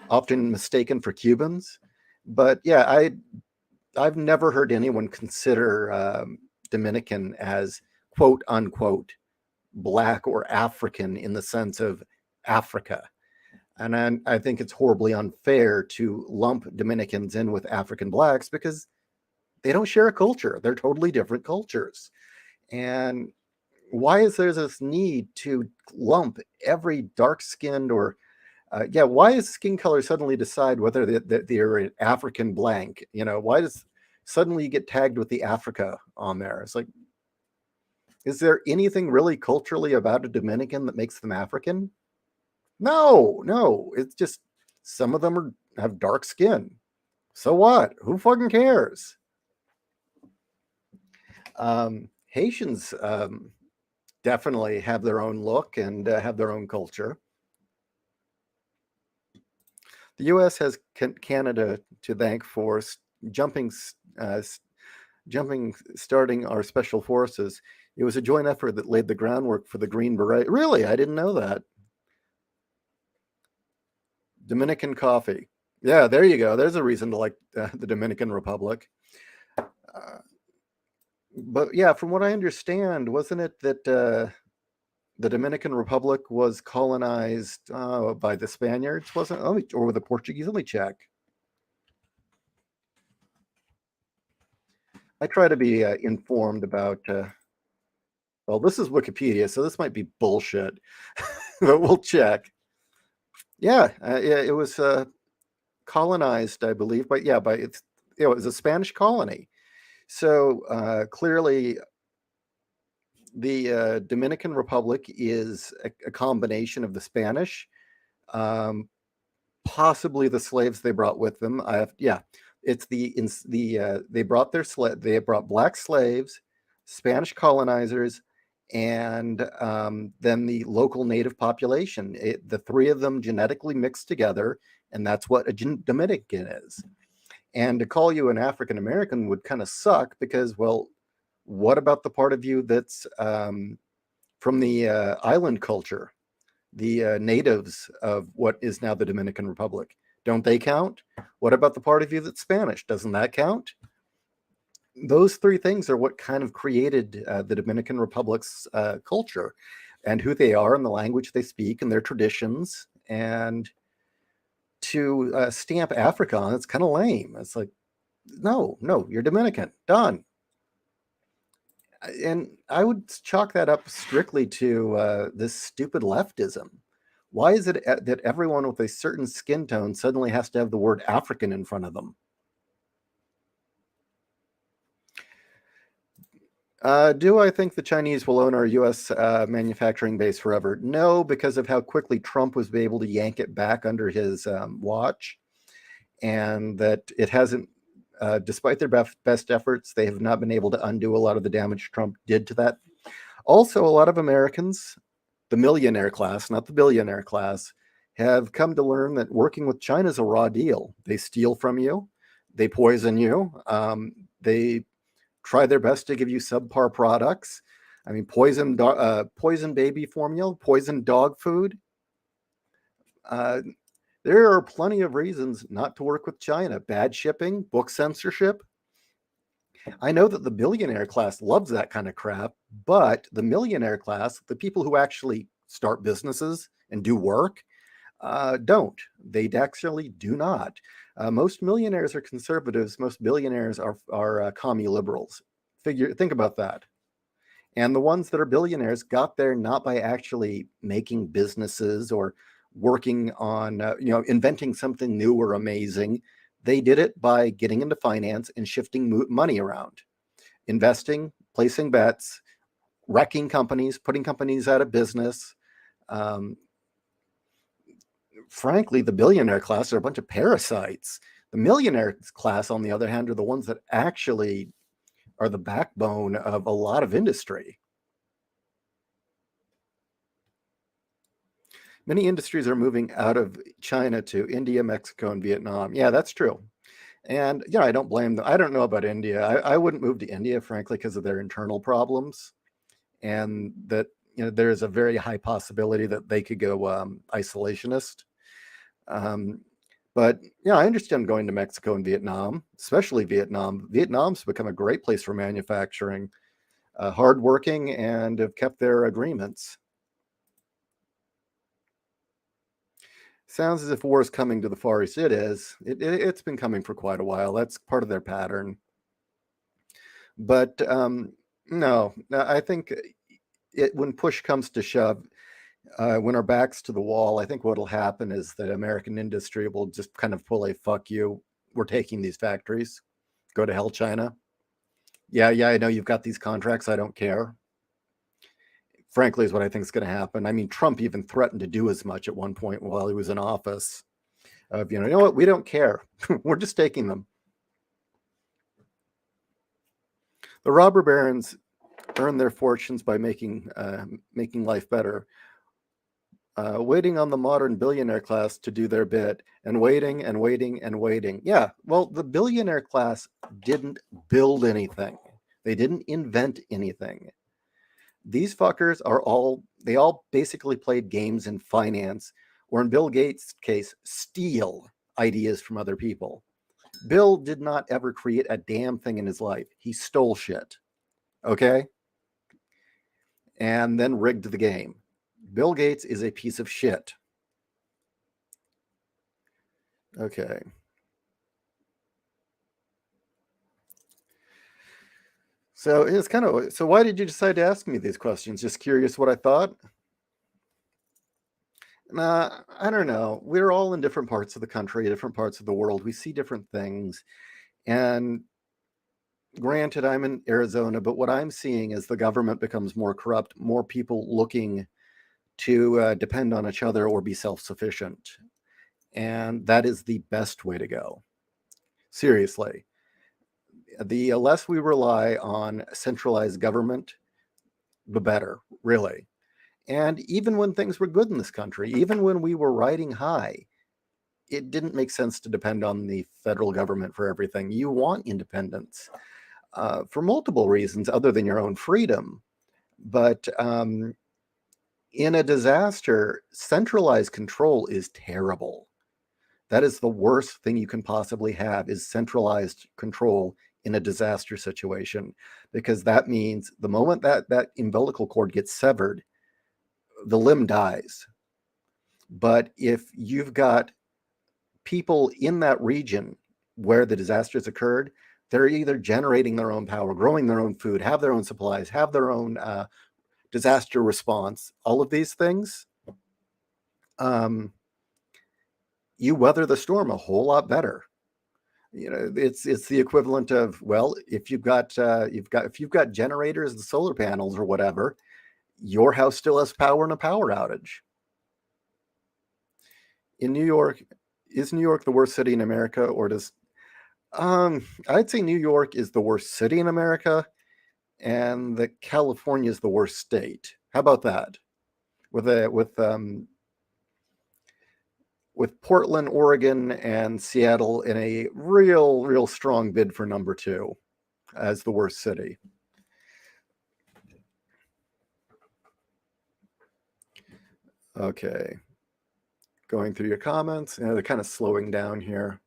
often mistaken for Cubans. But yeah, I've never heard anyone consider Dominican as quote unquote black or African in the sense of Africa. And I think it's horribly unfair to lump Dominicans in with African blacks because they don't share a culture. They're totally different cultures. And why is there this need to lump every dark skinned or why does skin color suddenly decide whether they're an African blank? Why does suddenly you get tagged with the Africa on there? It's like, is there anything really culturally about a Dominican that makes them African? No, no. It's just some of them have dark skin. So what? Who fucking cares? Haitians definitely have their own look and have their own culture. The U.S. has Canada to thank for jumping, uh, starting our special forces. It was a joint effort that laid the groundwork for the Green Beret. Really, I didn't know that. Dominican coffee. Yeah, there you go. There's a reason to like the Dominican Republic. Uh, but yeah, from what I understand, wasn't it that the Dominican Republic was colonized by the Spaniards, wasn't it? Or the Portuguese? Let me check. I try to be informed about. Well, this is Wikipedia, so this might be bullshit, but we'll check. Yeah, it was colonized, I believe, but yeah, it was a Spanish colony. So clearly, the Dominican Republic is a combination of the Spanish, um, possibly the slaves they brought with them. It's they brought they brought black slaves, Spanish colonizers, and then the local native population. The three of them genetically mixed together, and that's what a Dominican is. And to call you an African American would kind of suck because, well, what about the part of you that's from the island culture, the natives of what is now the Dominican Republic? Don't they count? What about the part of you that's Spanish? Doesn't that count? Those three things are what kind of created the Dominican Republic's culture and who they are and the language they speak and their traditions. And to stamp Africa on it's kind of lame. It's like, no, you're Dominican. Done. And I would chalk that up strictly to this stupid leftism. Why is it that everyone with a certain skin tone suddenly has to have the word African in front of them? Do I think the Chinese will own our U.S. Manufacturing base forever? No, because of how quickly Trump was able to yank it back under his watch, and that it hasn't, despite their best efforts, they have not been able to undo a lot of the damage Trump did to that. Also, a lot of Americans, the millionaire class, not the billionaire class, have come to learn that working with China is a raw deal. They steal from you, they poison you, they try their best to give you subpar products. I mean, poison baby formula, poison dog food. There are plenty of reasons not to work with China. Bad shipping, book censorship. I know that the billionaire class loves that kind of crap, but the millionaire class, the people who actually start businesses and do work, don't. They actually do not. Most millionaires are conservatives. Most billionaires are commie liberals. Think about that. And the ones that are billionaires got there not by actually making businesses or working on, inventing something new or amazing. They did it by getting into finance and shifting money around, investing, placing bets, wrecking companies, putting companies out of business. Um, Frankly, the billionaire class are a bunch of parasites. The millionaire class, on the other hand, are the ones that actually are the backbone of a lot of industry. Many industries are moving out of China to India, Mexico, and Vietnam. Yeah, that's true. And I don't blame them. I don't know about India. I wouldn't move to India, frankly, because of their internal problems, and that there's a very high possibility that they could go isolationist. Um, but I understand going to Mexico and Vietnam, especially Vietnam. Vietnam's become a great place for manufacturing, hardworking, and have kept their agreements. Sounds as if war is coming to the Far East. It is. It's been coming for quite a while. That's part of their pattern. But no, I think when push comes to shove, when our back's to the wall, I think what'll happen is that American industry will just kind of pull a "fuck you, we're taking these factories, go to hell, China." Yeah, I know you've got these contracts. I don't care. Frankly, is what I think is going to happen. I mean, Trump even threatened to do as much at one point while he was in office. Of you know what, we don't care. We're just taking them. The robber barons earn their fortunes by making life better. Waiting on the modern billionaire class to do their bit, and waiting and waiting and waiting. Yeah, well, the billionaire class didn't build anything. They didn't invent anything. These fuckers they all basically played games in finance, or in Bill Gates' case, steal ideas from other people. Bill did not ever create a damn thing in his life. He stole shit. Okay? And then rigged the game. Bill Gates is a piece of shit. Okay. So it's kind of, so why did you decide to ask me these questions? Just curious what I thought? Nah, I don't know. We're all in different parts of the country, different parts of the world. We see different things. And granted, I'm in Arizona, but what I'm seeing as the government becomes more corrupt, more people looking to depend on each other or be self-sufficient. And that is the best way to go. Seriously. The less we rely on centralized government, the better, really. And even when things were good in this country, even when we were riding high, it didn't make sense to depend on the federal government for everything. You want independence for multiple reasons other than your own freedom. But in a disaster, centralized control is terrible. That is the worst thing you can possibly have, is centralized control in a disaster situation, because that means the moment that umbilical cord gets severed, the limb dies. But if you've got people in that region where the disasters occurred, they're either generating their own power, growing their own food, have their own supplies, have their own disaster response, all of these things, you weather the storm a whole lot better. It's the equivalent of, well, if you've got generators and solar panels or whatever, your house still has power in a power outage. In New York, is New York the worst city in America, or does I'd say New York is the worst city in America, and that California is the worst state. How about that? With Portland, Oregon, and Seattle in a real strong bid for number 2 as the worst city. Okay. Going through your comments. They're kind of slowing down here.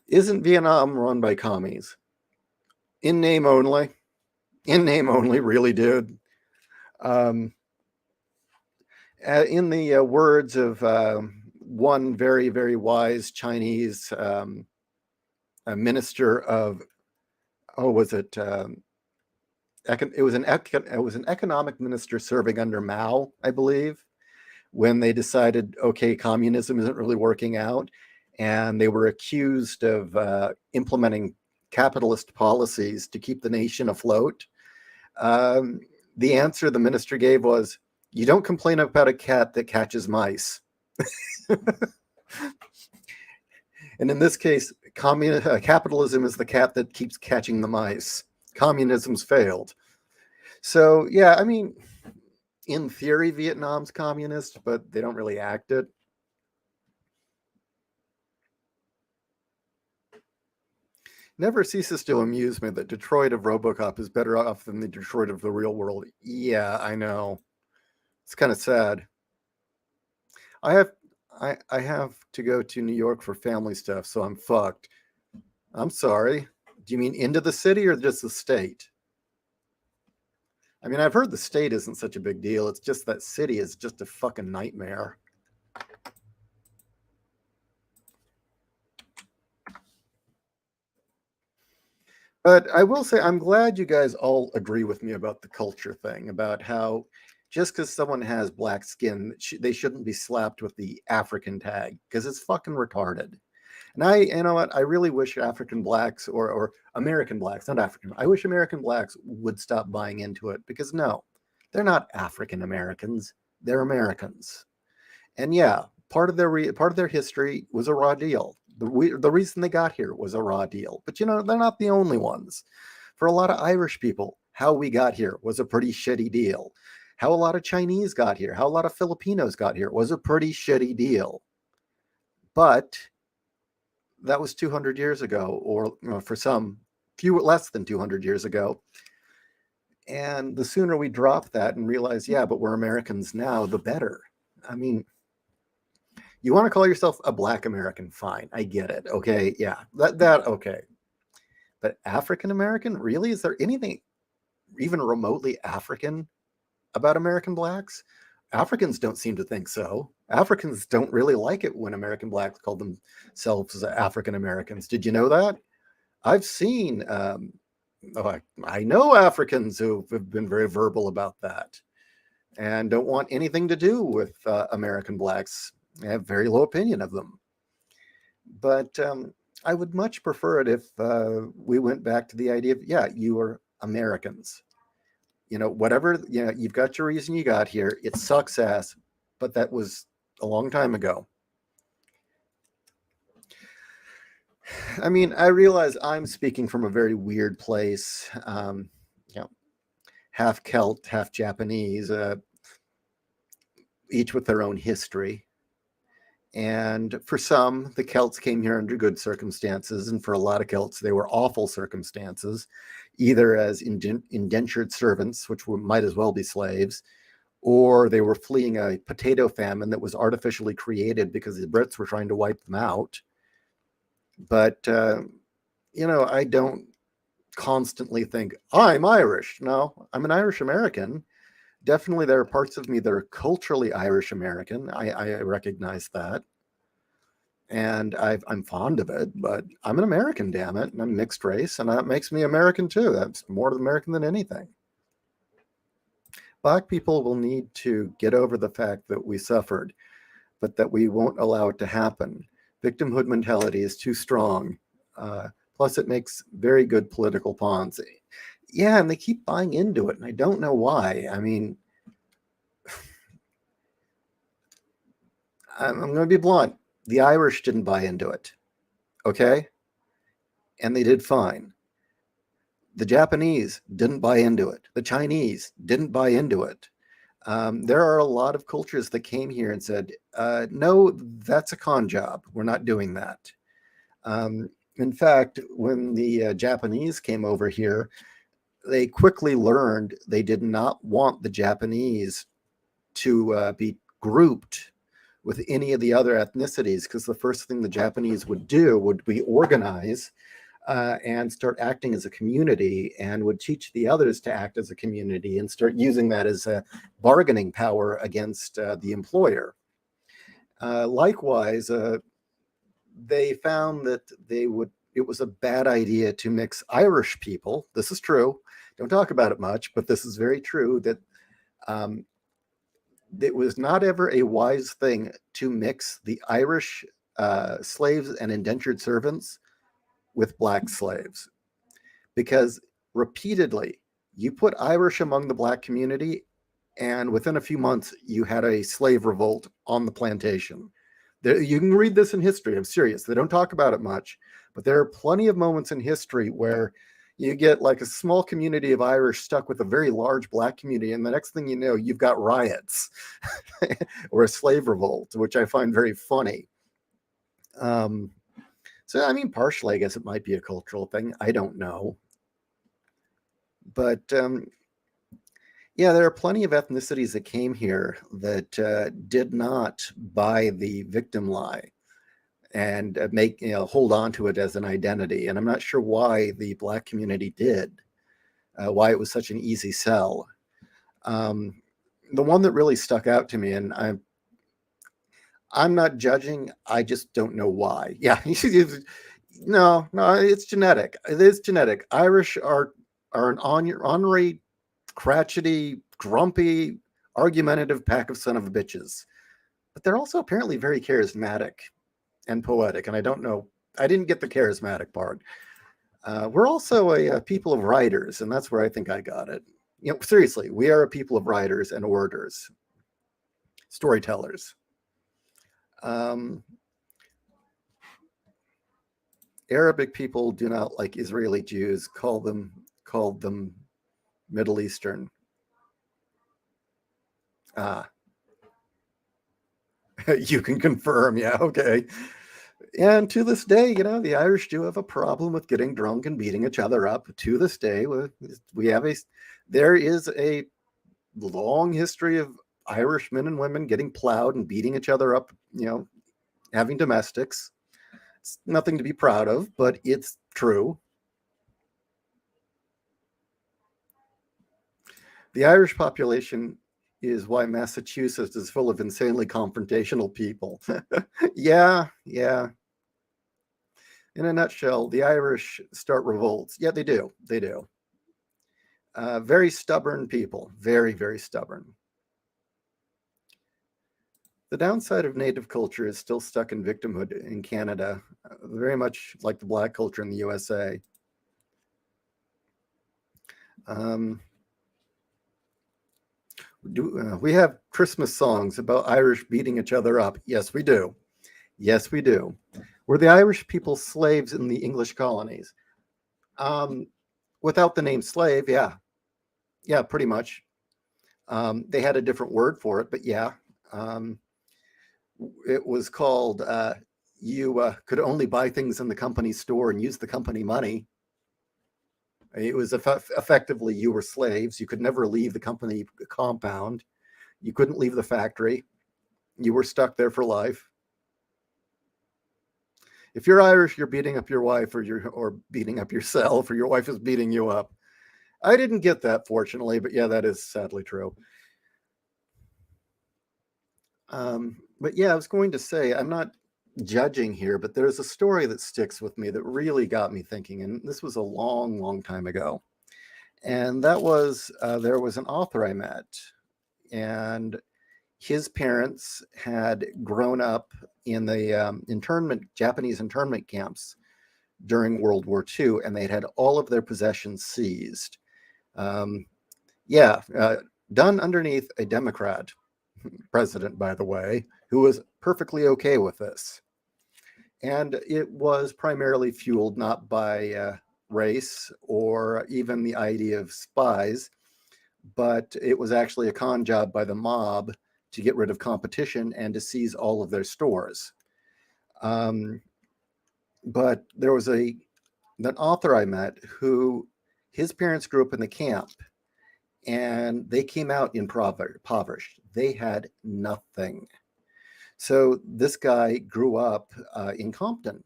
Isn't Vietnam run by commies? In name only. In name only, really, dude. In the words of one very wise Chinese minister of, was it? It was an economic minister serving under Mao, I believe, when they decided, okay, communism isn't really working out. and they were accused of implementing capitalist policies to keep the nation afloat. The answer the minister gave was, "You don't complain about a cat that catches mice." And in this case, capitalism is the cat that keeps catching the mice. Communism's failed. So, yeah, I mean, in theory, Vietnam's communist, but they don't really act it. Never ceases to amuse me that Detroit of RoboCop is better off than the Detroit of the real world. Yeah, I know. It's kind of sad. I have I have to go to New York for family stuff, so I'm fucked. I'm sorry. Do you mean into the city or just the state? I mean, I've heard the state isn't such a big deal. It's just that city is just a fucking nightmare. But I will say, I'm glad you guys all agree with me about the culture thing, about how just because someone has black skin, they shouldn't be slapped with the African tag, because it's fucking retarded. And you know what? I really wish African blacks or American blacks, not African, I wish American blacks would stop buying into it, because no, they're not African Americans. They're Americans. And yeah, part of their history was a raw deal. The reason they got here was a raw deal. But you know, they're not the only ones. For a lot of Irish people, how we got here was a pretty shitty deal. How a lot of Chinese got here, how a lot of Filipinos got here was a pretty shitty deal. But that was 200 years ago, or for some, few less than 200 years ago. And the sooner we drop that and realize, yeah, but we're Americans now, the better. I mean, you want to call yourself a black American, fine. I get it. Okay. Yeah. That okay. But African American, really? Is there anything even remotely African about American blacks? Africans don't seem to think so. Africans don't really like it when American blacks call themselves African Americans. Did you know that? I've seen, I know Africans who have been very verbal about that and don't want anything to do with American blacks. I have very low opinion of them. But I would much prefer it if we went back to the idea of, yeah, you are Americans. You know, whatever, you know, you've got your reason you got here. It sucks ass, but that was a long time ago. I mean, I realize I'm speaking from a very weird place. You know, half Celt, half Japanese, each with their own history. And for some, the Celts came here under good circumstances, and for a lot of Celts, they were awful circumstances, either as indentured servants, which might as well be slaves, or they were fleeing a potato famine that was artificially created because the Brits were trying to wipe them out. But, you know, I don't constantly think, I'm Irish. No, I'm an Irish American. Definitely, there are parts of me that are culturally Irish American. I recognize that. And I'm fond of it, but I'm an American, damn it. And I'm mixed race, and that makes me American too. That's more American than anything. Black people will need to get over the fact that we suffered, but that we won't allow it to happen. Victimhood mentality is too strong. Plus, it makes very good political pawns. Yeah, and they keep buying into it, and I don't know why. I mean, I'm going to be blunt. The Irish didn't buy into it, okay? And they did fine. The Japanese didn't buy into it. The Chinese didn't buy into it. There are a lot of cultures that came here and said, no, that's a con job. We're not doing that. In fact, when the Japanese came over here, they quickly learned they did not want the Japanese to be grouped with any of the other ethnicities, because the first thing the Japanese would do would be organize and start acting as a community, and would teach the others to act as a community and start using that as a bargaining power against the employer. Likewise, they found that it was a bad idea to mix Irish people. This is true. Don't talk about it much, but this is very true, that it was not ever a wise thing to mix the Irish slaves and indentured servants with black slaves, because repeatedly you put Irish among the black community, and within a few months you had a slave revolt on the plantation. You can read this in history. I'm serious. They don't talk about it much, but there are plenty of moments in history where you get like a small community of Irish stuck with a very large black community, and the next thing you know, you've got riots or a slave revolt, which I find very funny. So, I mean, partially, I guess it might be a cultural thing. I don't know. But yeah, there are plenty of ethnicities that came here that did not buy the victim lie and hold on to it as an identity. And I'm not sure why the black community did, why it was such an easy sell. The one that really stuck out to me, and I'm not judging, I just don't know why. Yeah, no, it's genetic. It is genetic. Irish are an ornery, crotchety, grumpy, argumentative pack of son of bitches. But they're also apparently very charismatic and poetic. And I don't know, I didn't get the charismatic part. We're also a people of writers, and that's where I think I got it. Seriously, we are a people of writers and orators, storytellers. Arabic people do not like Israeli Jews, called them Middle Eastern. You can confirm, yeah, okay. And to this day, the Irish do have a problem with getting drunk and beating each other up. To this day, there is a long history of Irish men and women getting plowed and beating each other up, having domestics. It's nothing to be proud of, but it's true. The Irish population is why Massachusetts is full of insanely confrontational people. Yeah. In a nutshell, the Irish start revolts. Yeah, they do. Very stubborn people. Very, very stubborn. The downside of Native culture is still stuck in victimhood in Canada, very much like the Black culture in the USA. We have Christmas songs about Irish beating each other up. Yes, we do. Were the Irish people slaves in the English colonies? Without the name slave, yeah. Yeah, pretty much. They had a different word for it, but yeah. It was called, you could only buy things in the company store and use the company money. It was effectively, you were slaves. You could never leave the company compound. You couldn't leave the factory. You were stuck there for life. If you're Irish, you're beating up your wife or beating up yourself, or your wife is beating you up. I didn't get that, fortunately, but yeah, that is sadly true. But yeah, I was going to say, I'm not judging here, but there's a story that sticks with me that really got me thinking, and this was a long, long time ago. And that was, there was an author I met, and his parents had grown up in the Japanese internment camps during World War II, and they'd had all of their possessions seized. Done underneath a Democrat president, by the way, who was perfectly okay with this. And it was primarily fueled not by race or even the idea of spies, but it was actually a con job by the mob to get rid of competition and to seize all of their stores. But there was an author I met who, his parents grew up in the camp, and they came out impoverished. They had nothing. So this guy grew up in Compton,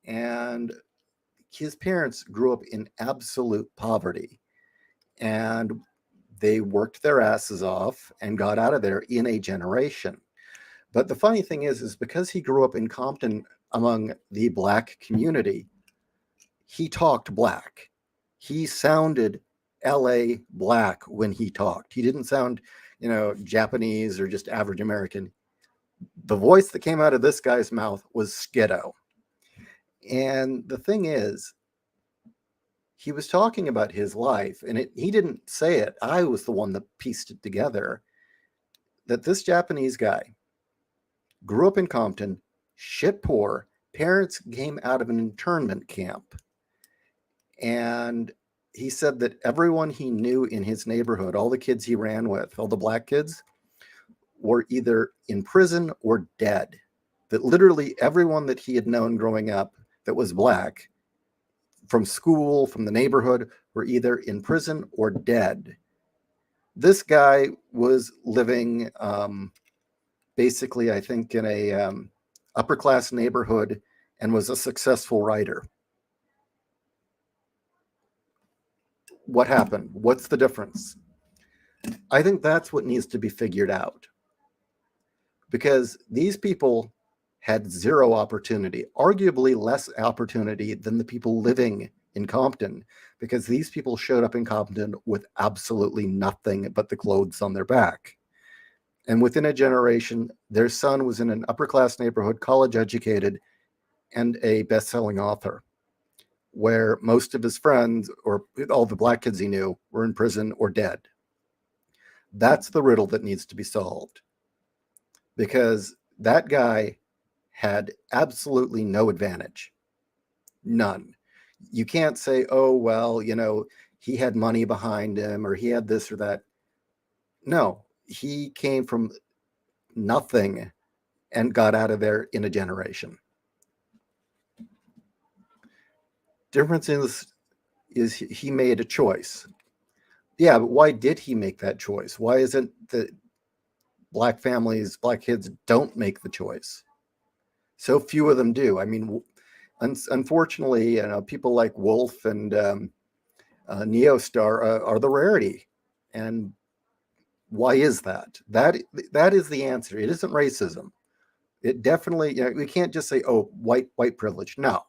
and his parents grew up in absolute poverty, and they worked their asses off and got out of there in a generation. But the funny thing is because he grew up in Compton among the Black community, he talked Black. He sounded LA Black when he talked. He didn't sound, Japanese or just average American. The voice that came out of this guy's mouth was Skiddo. And the thing is, he was talking about his life, and he didn't say it. I was the one that pieced it together, that this Japanese guy grew up in Compton, shit poor. Parents came out of an internment camp. And he said that everyone he knew in his neighborhood, all the kids he ran with, all the black kids, were either in prison or dead. That literally everyone that he had known growing up that was black, from school, from the neighborhood, were either in prison or dead. This guy was living basically, I think, in a upper class neighborhood and was a successful writer. What happened? What's the difference? I think that's what needs to be figured out. Because these people had zero opportunity, arguably less opportunity than the people living in Compton, because these people showed up in Compton with absolutely nothing but the clothes on their back. And within a generation, their son was in an upper class neighborhood, college educated, and a best-selling author, where most of his friends, or all the black kids he knew, were in prison or dead. That's the riddle that needs to be solved. Because that guy had absolutely no advantage. None. You can't say, oh, well, he had money behind him or he had this or that. No, he came from nothing and got out of there in a generation. Difference is he made a choice. Yeah, but why did he make that choice? Why isn't the black families, black kids don't make the choice? So few of them do. I mean, unfortunately, people like Wolf and Neostar are the rarity. And why is that? That is the answer. It isn't racism. It definitely, we can't just say, oh, white privilege. No.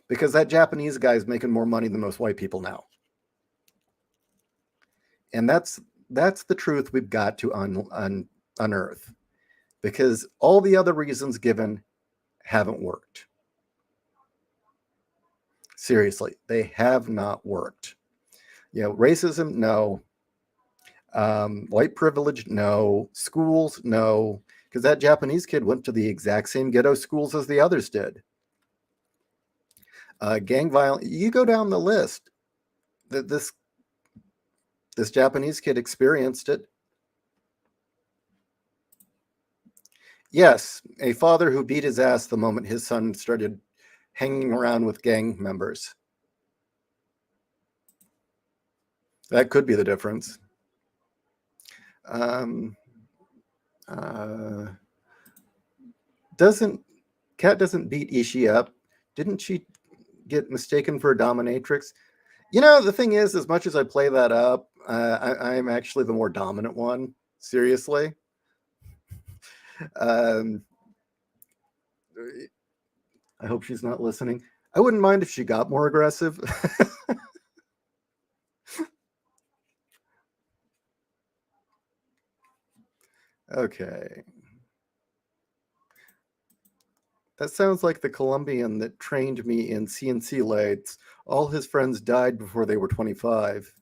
Because that Japanese guy is making more money than most white people now. And that's the truth we've got to unearth. Because all the other reasons given haven't worked. Seriously, they have not worked. Racism, no. White privilege, no. Schools, no. Because that Japanese kid went to the exact same ghetto schools as the others did. Gang violence, you go down the list. This Japanese kid experienced it. Yes, a father who beat his ass the moment his son started hanging around with gang members. That could be the difference. Kat doesn't beat Ishii up. Didn't she get mistaken for a dominatrix? The thing is, as much as I play that up, I'm actually the more dominant one. Seriously. I hope she's not listening. I wouldn't mind if she got more aggressive. Okay. That sounds like the Colombian that trained me in CNC lathes. All his friends died before they were 25.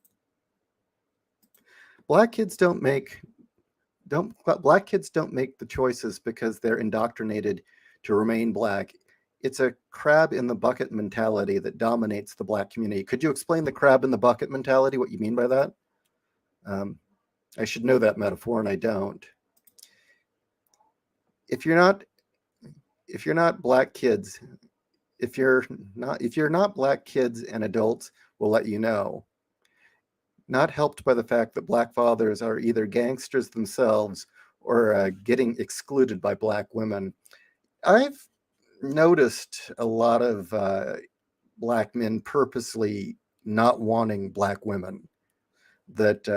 Black kids don't make the choices because they're indoctrinated to remain black. It's a crab in the bucket mentality that dominates the black community. Could you explain the crab in the bucket mentality, what you mean by that? I should know that metaphor, and I don't. If you're not black kids, if you're not black kids and adults will let you know. Not helped by the fact that black fathers are either gangsters themselves or getting excluded by black women. I've noticed a lot of black men purposely not wanting black women. That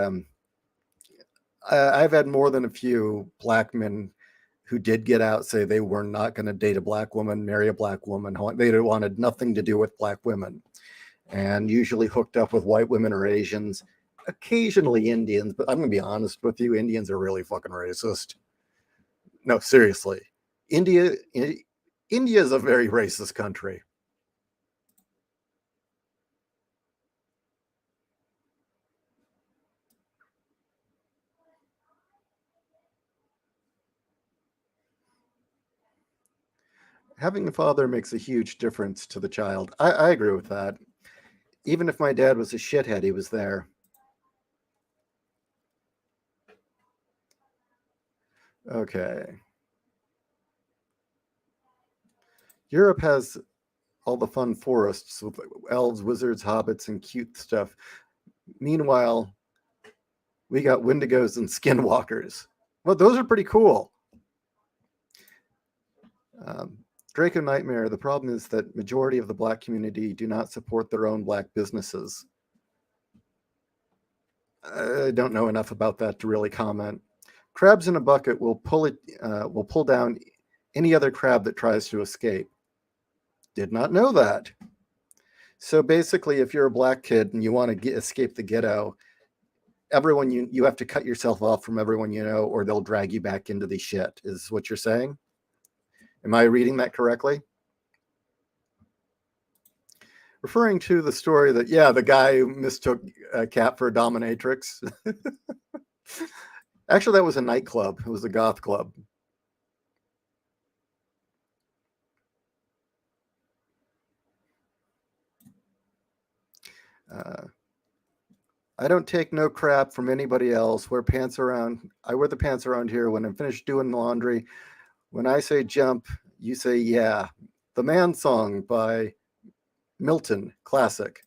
I've had more than a few black men who did get out say they were not going to date a black woman, marry a black woman. They wanted nothing to do with black women, and usually hooked up with white women or Asians. occasionally Indians, but I'm gonna be honest with you, Indians are really fucking racist. No, seriously. India India is a very racist country. Having a father makes a huge difference to the child. I agree with that. Even if my dad was a shithead, he was there. Okay. Europe has all the fun forests with elves, wizards, hobbits, and cute stuff. Meanwhile, we got Wendigos and Skinwalkers. Well, those are pretty cool. Um, Draco Nightmare, the problem is that majority of the black community do not support their own black businesses. I don't know enough about that to really comment. Crabs in a bucket will pull down any other crab that tries to escape. Did not know that. So basically, if you're a black kid and you want to escape the ghetto, everyone you have to cut yourself off from everyone you know, or they'll drag you back into the shit. Is what you're saying? Am I reading that correctly? Referring to the story that the guy who mistook a cat for a dominatrix. Actually, that was a nightclub. It was a goth club. I don't take no crap from anybody else. I wear the pants around here when I'm finished doing the laundry. When I say jump, you say yeah. The Man Song by Milton, classic.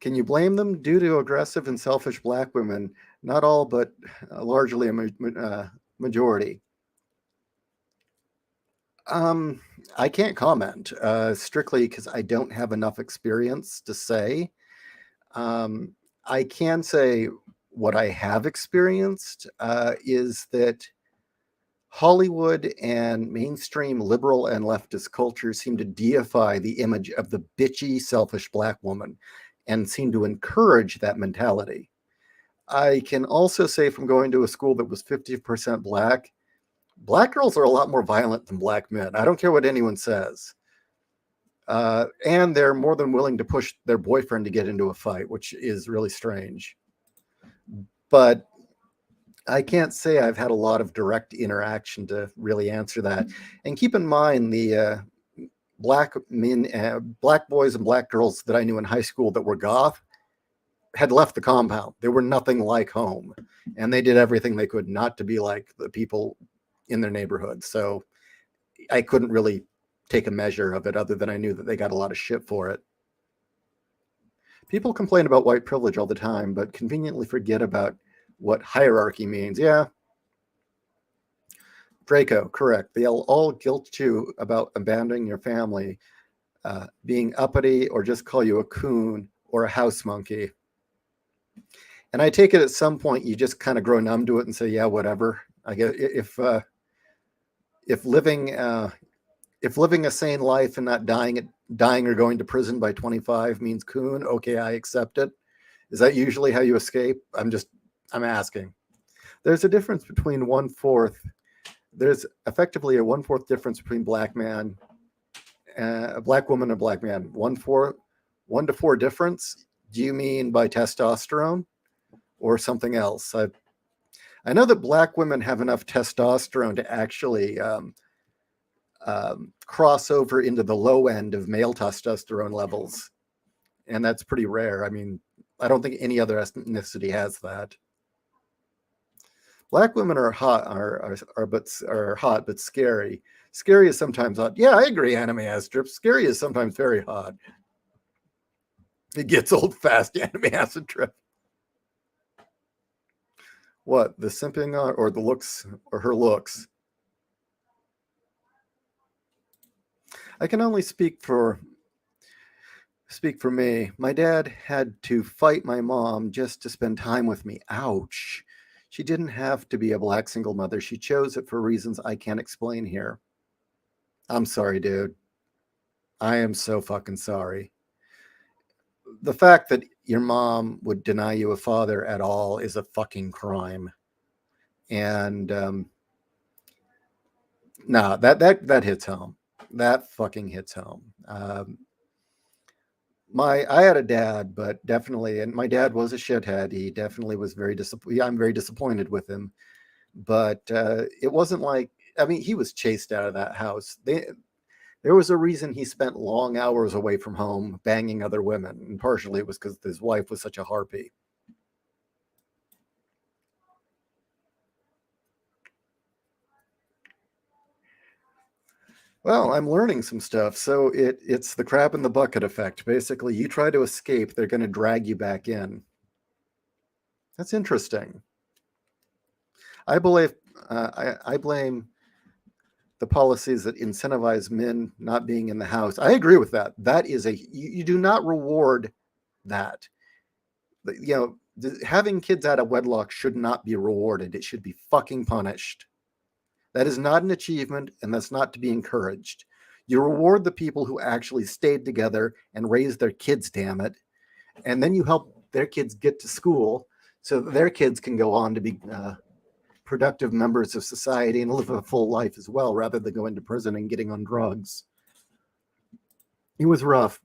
Can you blame them? Due to aggressive and selfish black women, not all, but largely a majority. I can't comment strictly because I don't have enough experience to say. I can say what I have experienced is that Hollywood and mainstream liberal and leftist culture seem to deify the image of the bitchy, selfish black woman and seem to encourage that mentality. I can also say from going to a school that was 50% black girls are a lot more violent than black men. I don't care what anyone says. And they're more than willing to push their boyfriend to get into a fight, which is really strange. But I can't say I've had a lot of direct interaction to really answer that. And keep in mind the black boys and black girls that I knew in high school that were goth had left the compound. They were nothing like home, and they did everything they could not to be like the people in their neighborhood. So I couldn't really take a measure of it other than I knew that they got a lot of shit for it. People complain about white privilege all the time, but conveniently forget about what hierarchy means. Yeah. Draco, correct. They'll all guilt you about abandoning your family, being uppity, or just call you a coon or a house monkey. And I take it at some point you just kind of grow numb to it and say, yeah, whatever. I get if living a sane life and not dying or going to prison by 25 means coon, okay, I accept it. Is that usually how you escape? I'm asking. There's a difference between 1/4. There's effectively a 1/4 difference between a black woman, and a black man. 1 to 4 difference. Do you mean by testosterone or something else? I know that black women have enough testosterone to actually cross over into the low end of male testosterone levels, and that's pretty rare. I mean, I don't think any other ethnicity has that. Black women are hot but scary. Scary is sometimes hot. Yeah, I agree. Anime has strips. Scary is sometimes very hot. It gets old fast. Anime has a trip. What, the simping or the looks or her looks? I can only speak for me. My dad had to fight my mom just to spend time with me. Ouch. She didn't have to be a black single mother. She chose it for reasons I can't explain here. I'm sorry, dude. I am so fucking sorry. the fact that your mom would deny you a father at all is a fucking crime. And no, that hits home. That fucking hits home. I had a dad, but definitely, and my dad was a shithead. He definitely was very disappointed. I'm very disappointed with him. But it wasn't like, I mean, he was chased out of that house. There was a reason he spent long hours away from home banging other women, and partially it was because his wife was such a harpy. Well, I'm learning some stuff. So it's the crab in the bucket effect. Basically, you try to escape, they're going to drag you back in. That's interesting. I believe I blame the policies that incentivize men not being in the house. I agree with that. That is you do not reward that. Having kids out of wedlock should not be rewarded. It should be fucking punished. That is not an achievement, and that's not to be encouraged. You reward the people who actually stayed together and raised their kids, damn it. And then you help their kids get to school so that their kids can go on to be productive members of society and live a full life as well, rather than go into prison and getting on drugs. It was rough.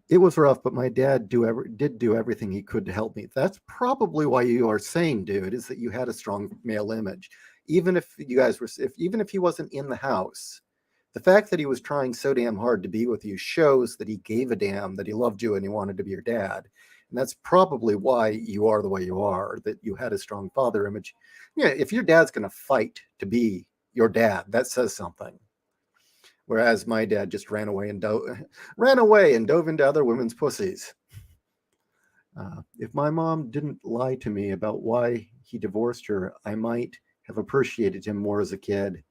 It was rough, but my dad did do everything he could to help me. That's probably why you are saying, dude, is that you had a strong male image. Even if you guys were, even if he wasn't in the house, the fact that he was trying so damn hard to be with you shows that he gave a damn, that he loved you and he wanted to be your dad. And that's probably why you are the way you are, that you had a strong father image. Yeah, if your dad's going to fight to be your dad, that says something. Whereas my dad just ran away and dove into other women's pussies. If my mom didn't lie to me about why he divorced her, I might have appreciated him more as a kid.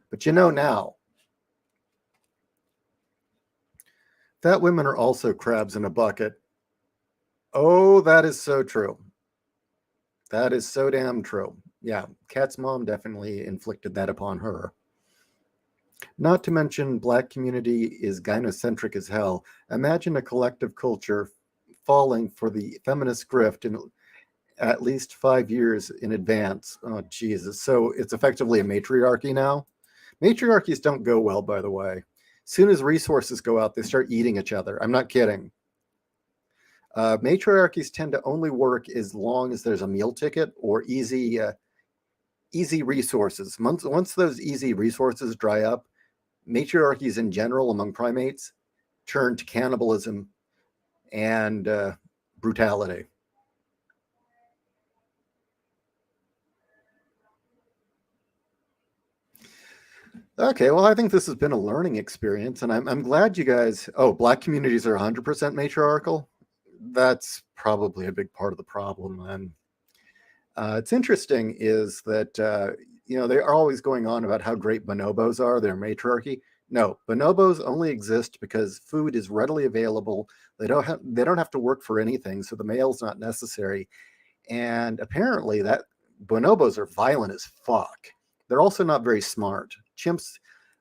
But you know now, that women are also crabs in a bucket. Oh, that is so true. That is so damn true. Yeah, Kat's mom definitely inflicted that upon her. Not to mention, Black community is gynocentric as hell. Imagine a collective culture falling for the feminist grift in at least 5 years in advance. Oh, Jesus. So it's effectively a matriarchy now. Matriarchies don't go well, by the way. Soon as resources go out, they start eating each other. I'm not kidding. Matriarchies tend to only work as long as there's a meal ticket or easy resources. Once those easy resources dry up, matriarchies in general among primates turn to cannibalism and brutality. Okay, well, I think this has been a learning experience, and I'm glad you guys. Oh, Black communities are 100% matriarchal. That's probably a big part of the problem. And it's interesting is that they are always going on about how great bonobos are, their matriarchy. No, bonobos only exist because food is readily available. They don't have to work for anything, so the male's not necessary. And apparently, that bonobos are violent as fuck. They're also not very smart. Chimps,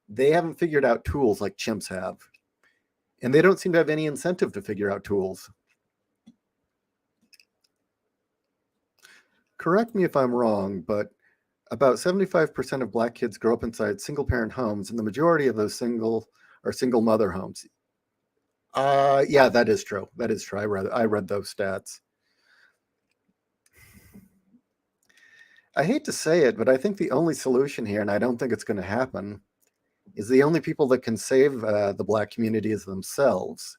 they haven't figured out tools like chimps have, and they don't seem to have any incentive to figure out tools. Correct me if I'm wrong, but about 75% of Black kids grow up inside single-parent homes, and the majority of those single mother homes. Yeah, that is true. That is true. I read those stats. I hate to say it, but I think the only solution here, and I don't think it's going to happen, is the only people that can save the Black community is themselves.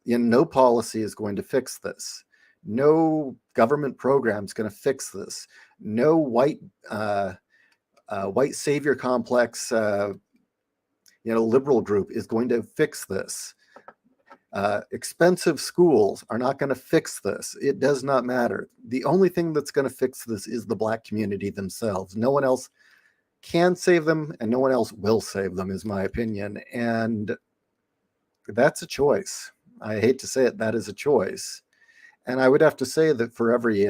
No policy is going to fix this. No government program is going to fix this. No white savior complex, liberal group is going to fix this. Expensive schools are not going to fix this. It does not matter. The only thing that's going to fix this is the Black community themselves. No one else can save them, and no one else will save them, is my opinion. And that's a choice. I hate to say it, that is a choice. And I would have to say that for every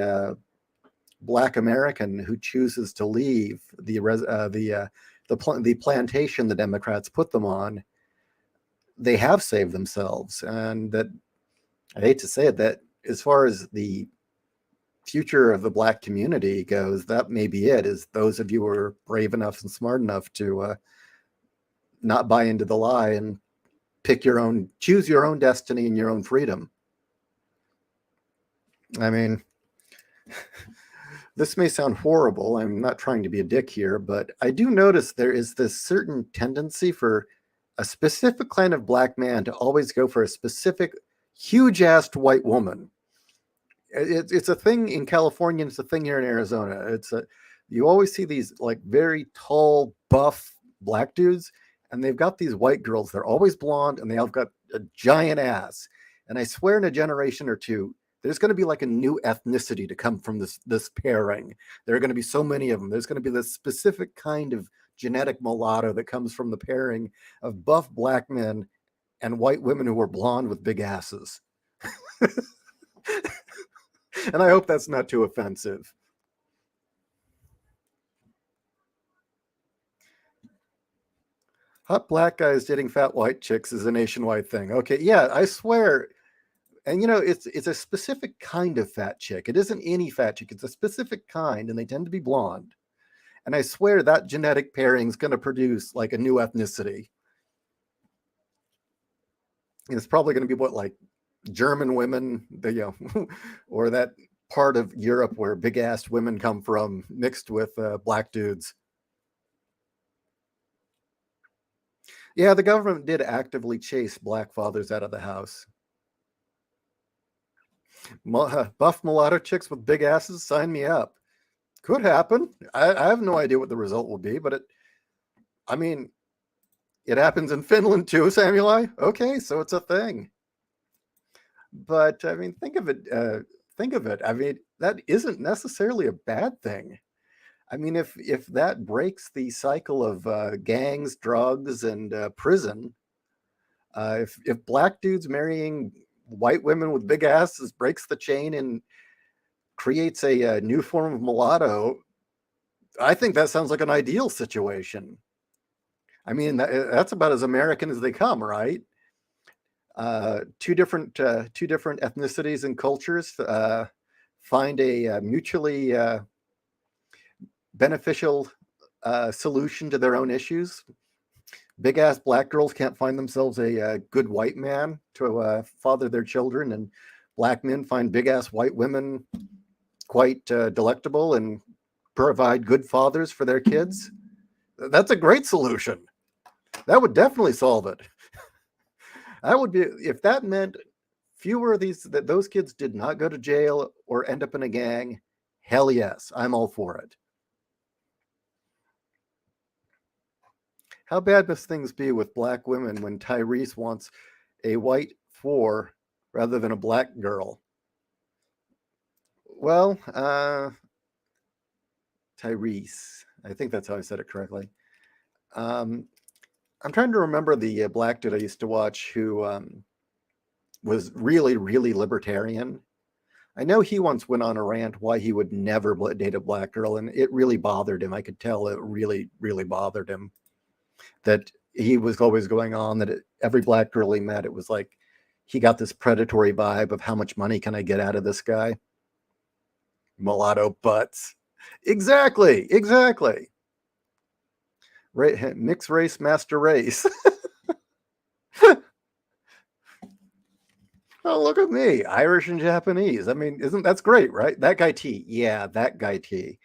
Black American who chooses to leave the plantation the Democrats put them on, they have saved themselves, and that I hate to say it, that as far as the future of the Black community goes, that may be it. Is those of you who are brave enough and smart enough to not buy into the lie and choose your own destiny and your own freedom. I mean, this may sound horrible. I'm not trying to be a dick here, but I do notice there is this certain tendency for a specific kind of Black man to always go for a specific huge-assed white woman. It's a thing in California, and it's a thing here in Arizona. You always see these like very tall, buff Black dudes, and they've got these white girls. They're always blonde, and they all got a giant ass. And I swear, in a generation or two, there's going to be like a new ethnicity to come from this pairing. There are going to be so many of them. There's going to be this specific kind of genetic mulatto that comes from the pairing of buff Black men and white women who are blonde with big asses. And I hope that's not too offensive. Hot Black guys dating fat white chicks is a nationwide thing. Okay, yeah, I swear. And it's a specific kind of fat chick. It isn't any fat chick. It's a specific kind, and they tend to be blonde. And I swear that genetic pairing is going to produce like a new ethnicity. And it's probably going to be what, like German women, or that part of Europe where big-assed women come from, mixed with Black dudes. Yeah, the government did actively chase Black fathers out of the house. Buff mulatto chicks with big asses, sign me up. Could happen. I have no idea what the result will be, but it happens in Finland too, Samueli. Okay, so it's a thing. But think of it. That isn't necessarily a bad thing. If that breaks the cycle of gangs, drugs, and prison, if Black dudes marrying white women with big asses breaks the chain and creates a new form of mulatto, I think that sounds like an ideal situation. That's about as American as they come, right? Two different ethnicities and cultures find a mutually beneficial solution to their own issues. Big ass Black girls can't find themselves a good white man to father their children, and Black men find big ass white women quite delectable and provide good fathers for their kids. That's a great solution. That would definitely solve it. That would be, if that meant fewer of those kids did not go to jail or end up in a gang. Hell yes, I'm all for it. How bad must things be with Black women when Tyrese wants a white 4 rather than a Black girl? Well, Tyrese, I think that's how I said it correctly. I'm trying to remember the Black dude I used to watch who was really, really libertarian. I know he once went on a rant why he would never date a Black girl, and it really bothered him. I could tell it really, really bothered him that he was always going on that every Black girl he met, it was like he got this predatory vibe of how much money can I get out of this guy? Mulatto butts. Exactly. Mixed race, master race. Oh, look at me, Irish and Japanese. Isn't that's great, right? That guy T. Yeah, that guy T.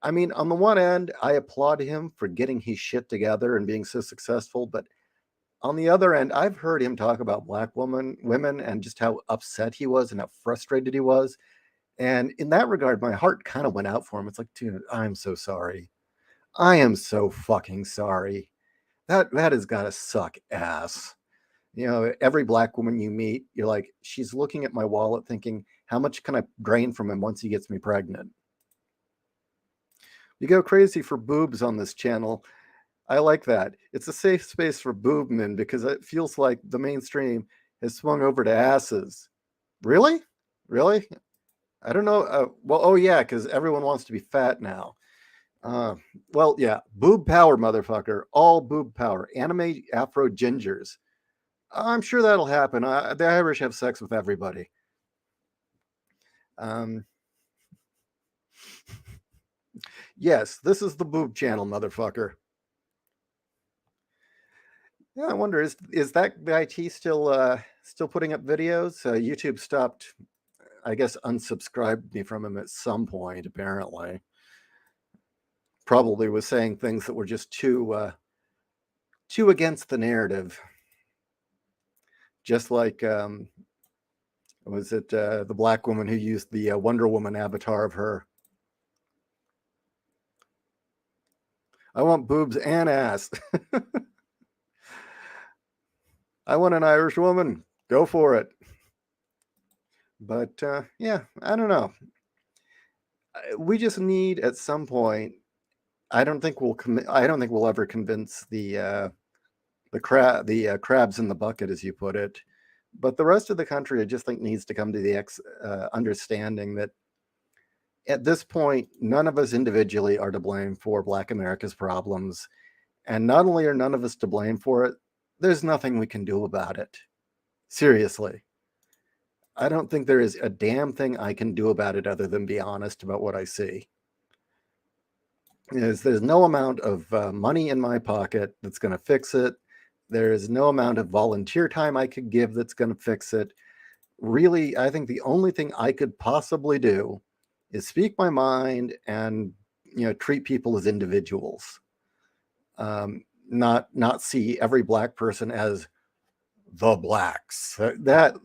On the one end, I applaud him for getting his shit together and being so successful, but on the other end, I've heard him talk about Black women, and just how upset he was and how frustrated he was. And in that regard, my heart kind of went out for him. It's like, dude, I'm so sorry. I am so fucking sorry. That has got to suck ass. Every Black woman you meet, you're like, she's looking at my wallet thinking, how much can I drain from him once he gets me pregnant? You go crazy for boobs on this channel. I like that. It's a safe space for boob men because it feels like the mainstream has swung over to asses. Really? I don't know. Because everyone wants to be fat now. Boob power, motherfucker. All boob power. Anime Afro gingers. I'm sure that'll happen. The Irish have sex with everybody. Um, yes, this is the boob channel, motherfucker. Yeah, I wonder is that guy T still putting up videos? YouTube stopped, I guess, unsubscribed me from him at some point. Apparently, probably was saying things that were just too against the narrative. Just like was it the black woman who used the Wonder Woman avatar of her? I want boobs and ass. I want an Irish woman. Go for it. But yeah, I don't know. We just need at some point. I don't think I don't think we'll ever convince the crabs in the bucket, as you put it. But the rest of the country, I just think, needs to come to the understanding that at this point, none of us individually are to blame for Black America's problems. And not only are none of us to blame for it, there's nothing we can do about it. Seriously. I don't think there is a damn thing I can do about it other than be honest about what I see. There's no amount of money in my pocket that's going to fix it. There is no amount of volunteer time I could give that's going to fix it. Really, I think the only thing I could possibly do is speak my mind and treat people as individuals. Not see every black person as the blacks. That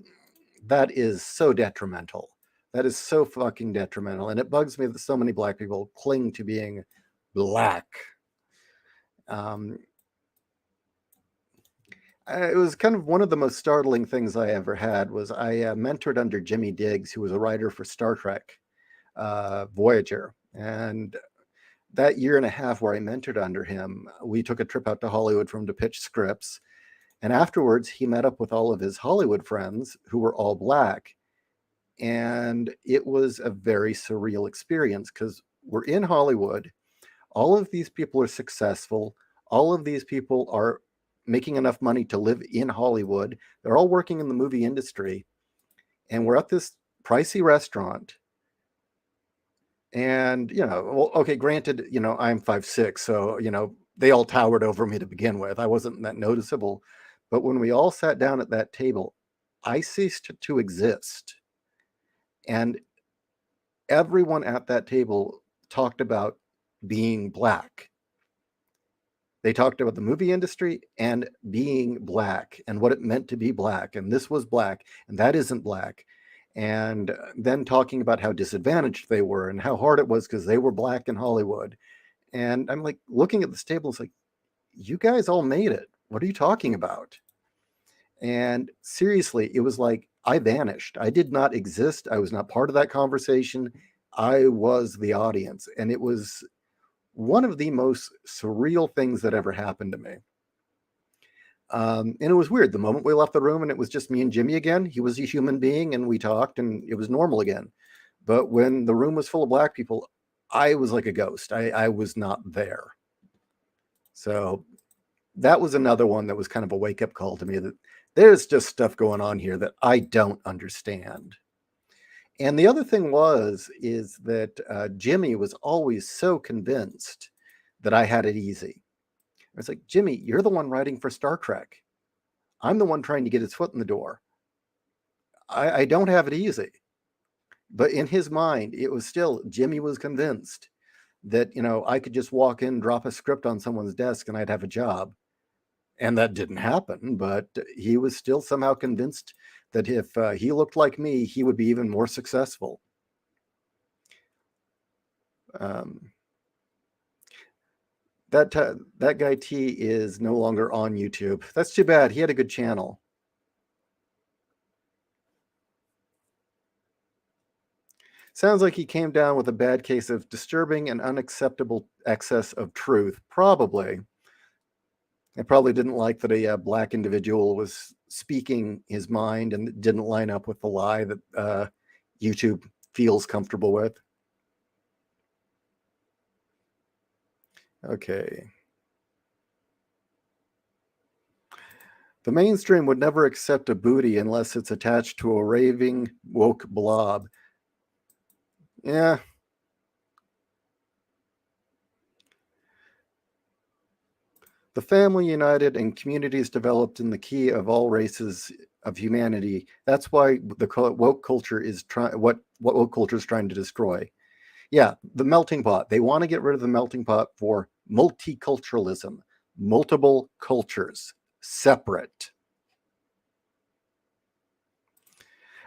is so detrimental. That is so fucking detrimental, and it bugs me that so many black people cling to being black. It was kind of one of the most startling things I ever had was I mentored under Jimmy Diggs, who was a writer for Star Trek, Voyager, and that year and a half where I mentored under him, we took a trip out to Hollywood for him to pitch scripts. And afterwards, he met up with all of his Hollywood friends who were all black. And it was a very surreal experience because we're in Hollywood. All of these people are successful. All of these people are making enough money to live in Hollywood. They're all working in the movie industry. And we're at this pricey restaurant. And, well, okay, granted, I'm 5'6", so, they all towered over me to begin with. I wasn't that noticeable. But when we all sat down at that table, I ceased to exist. And everyone at that table talked about being black. They talked about the movie industry and being black and what it meant to be black. And this was black and that isn't black. And then talking about how disadvantaged they were and how hard it was because they were black in Hollywood. And I'm like looking at this table, it's like, you guys all made it. What are you talking about? And seriously, it was like I vanished. I did not exist. I was not part of that conversation. I was the audience. And it was one of the most surreal things that ever happened to me. And it was weird. The moment we left the room and it was just me and Jimmy again, he was a human being and we talked and it was normal again. But when the room was full of black people, I was like a ghost. I was not there. So that was another one that was kind of a wake-up call to me that there's just stuff going on here that I don't understand. And the other thing is that Jimmy was always so convinced that I had it easy. I was like, Jimmy, you're the one writing for Star Trek. I'm the one trying to get his foot in the door. I don't have it easy. But in his mind, it was still, Jimmy was convinced that, I could just walk in, drop a script on someone's desk and I'd have a job. And that didn't happen, but he was still somehow convinced that if he looked like me, he would be even more successful. That guy T is no longer on YouTube. That's too bad. He had a good channel. Sounds like he came down with a bad case of disturbing and unacceptable excess of truth. Probably. I probably didn't like that a black individual was speaking his mind and it didn't line up with the lie that YouTube feels comfortable with. Okay. The mainstream would never accept a booty unless it's attached to a raving woke blob. Yeah. The family united and communities developed in the key of all races of humanity. That's why the woke culture is trying what woke culture is trying to destroy. Yeah, the melting pot. They want to get rid of the melting pot for multiculturalism, multiple cultures, separate.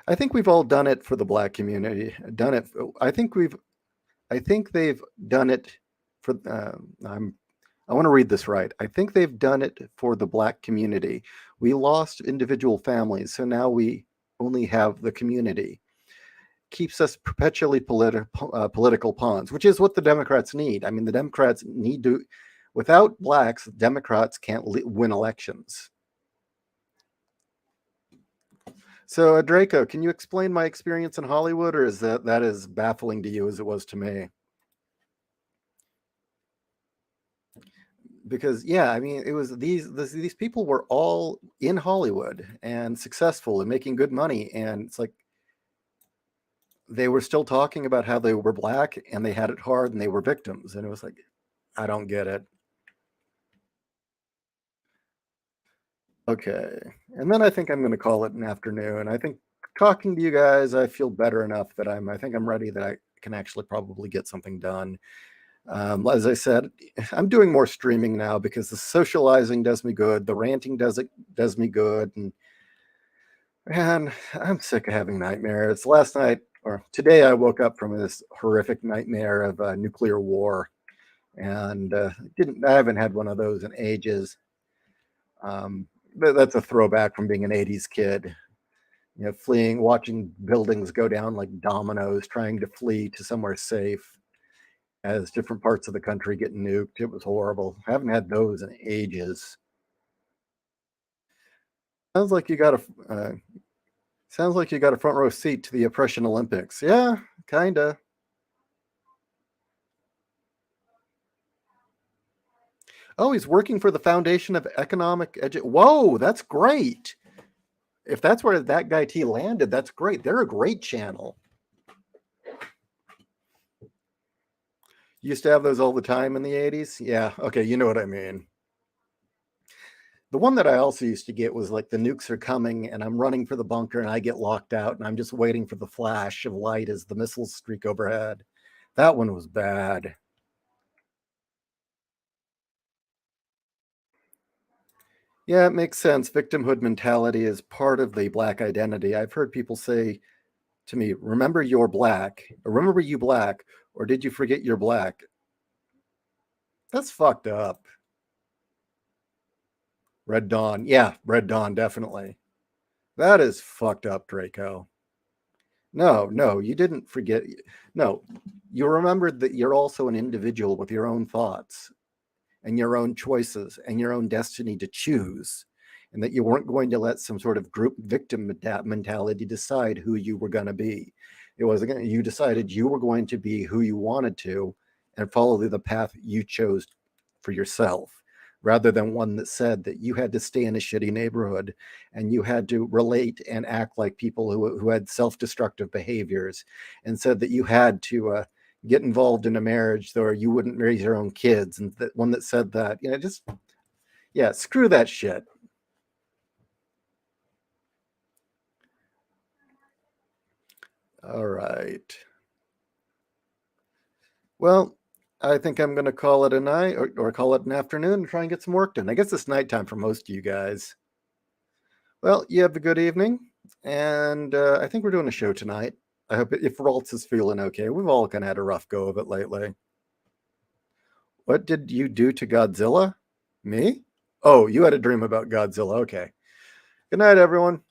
I think we've all done it for the black community. Done it. I think they've done it for. I want to read this right. I think they've done it for the black community. We lost individual families, so now we only have the community. Keeps us perpetually political pawns, which is what the Democrats need. I mean, the Democrats need to. Without blacks, Democrats can't win elections. So, Draco, can you explain my experience in Hollywood, or is that as baffling to you as it was to me? Because yeah, I mean, it was these people were all in Hollywood and successful and making good money, and it's like they were still talking about how they were black and they had it hard and they were victims, and it was like, I don't get it. Okay, and then I think I'm going to call it an afternoon. I think talking to you guys, I feel better enough that I think I'm ready that I can actually probably get something done. As I said, I'm doing more streaming now because the socializing does me good. The ranting does me good, and I'm sick of having nightmares. Last night or today, I woke up from this horrific nightmare of nuclear war, and I haven't had one of those in ages. But that's a throwback from being an '80s kid. You know, fleeing, watching buildings go down like dominoes, trying to flee to somewhere safe as different parts of the country get nuked. It was horrible. I haven't had those in ages. Sounds like you got a sounds like you got a front row seat to the oppression Olympics. Yeah, kinda. Oh, he's working for the Foundation of Economic Whoa, that's great. If that's where that guy T landed, that's great. They're a great channel. Used to have those all the time in the 80s. Yeah, okay, you know what I mean. The one that I also used to get was like the nukes are coming and I'm running for the bunker and I get locked out and I'm just waiting for the flash of light as the missiles streak overhead. That one was bad. Yeah, it makes sense. Victimhood mentality is part of the black identity. I've heard people say to me, remember you're black, or remember you black, or did you forget you're black? That's fucked up. Red Dawn. Yeah, Red Dawn, definitely. That is fucked up, Draco. No, you didn't forget. No, you remembered that you're also an individual with your own thoughts and your own choices and your own destiny to choose, and that you weren't going to let some sort of group victim mentality decide who you were going to be. It was you decided you were going to be who you wanted to and follow the path you chose for yourself, rather than one that said that you had to stay in a shitty neighborhood and you had to relate and act like people who had self-destructive behaviors, and said that you had to get involved in a marriage or you wouldn't raise your own kids, and that one that said that, just, yeah, screw that shit. All right. Well, I think I'm going to call it a night, or call it an afternoon, and try and get some work done. I guess it's nighttime for most of you guys. Well, you have a good evening, and I think we're doing a show tonight. I hope if Raltz is feeling okay. We've all kind of had a rough go of it lately. What did you do to Godzilla? Me? Oh, you had a dream about Godzilla. Okay. Good night, everyone.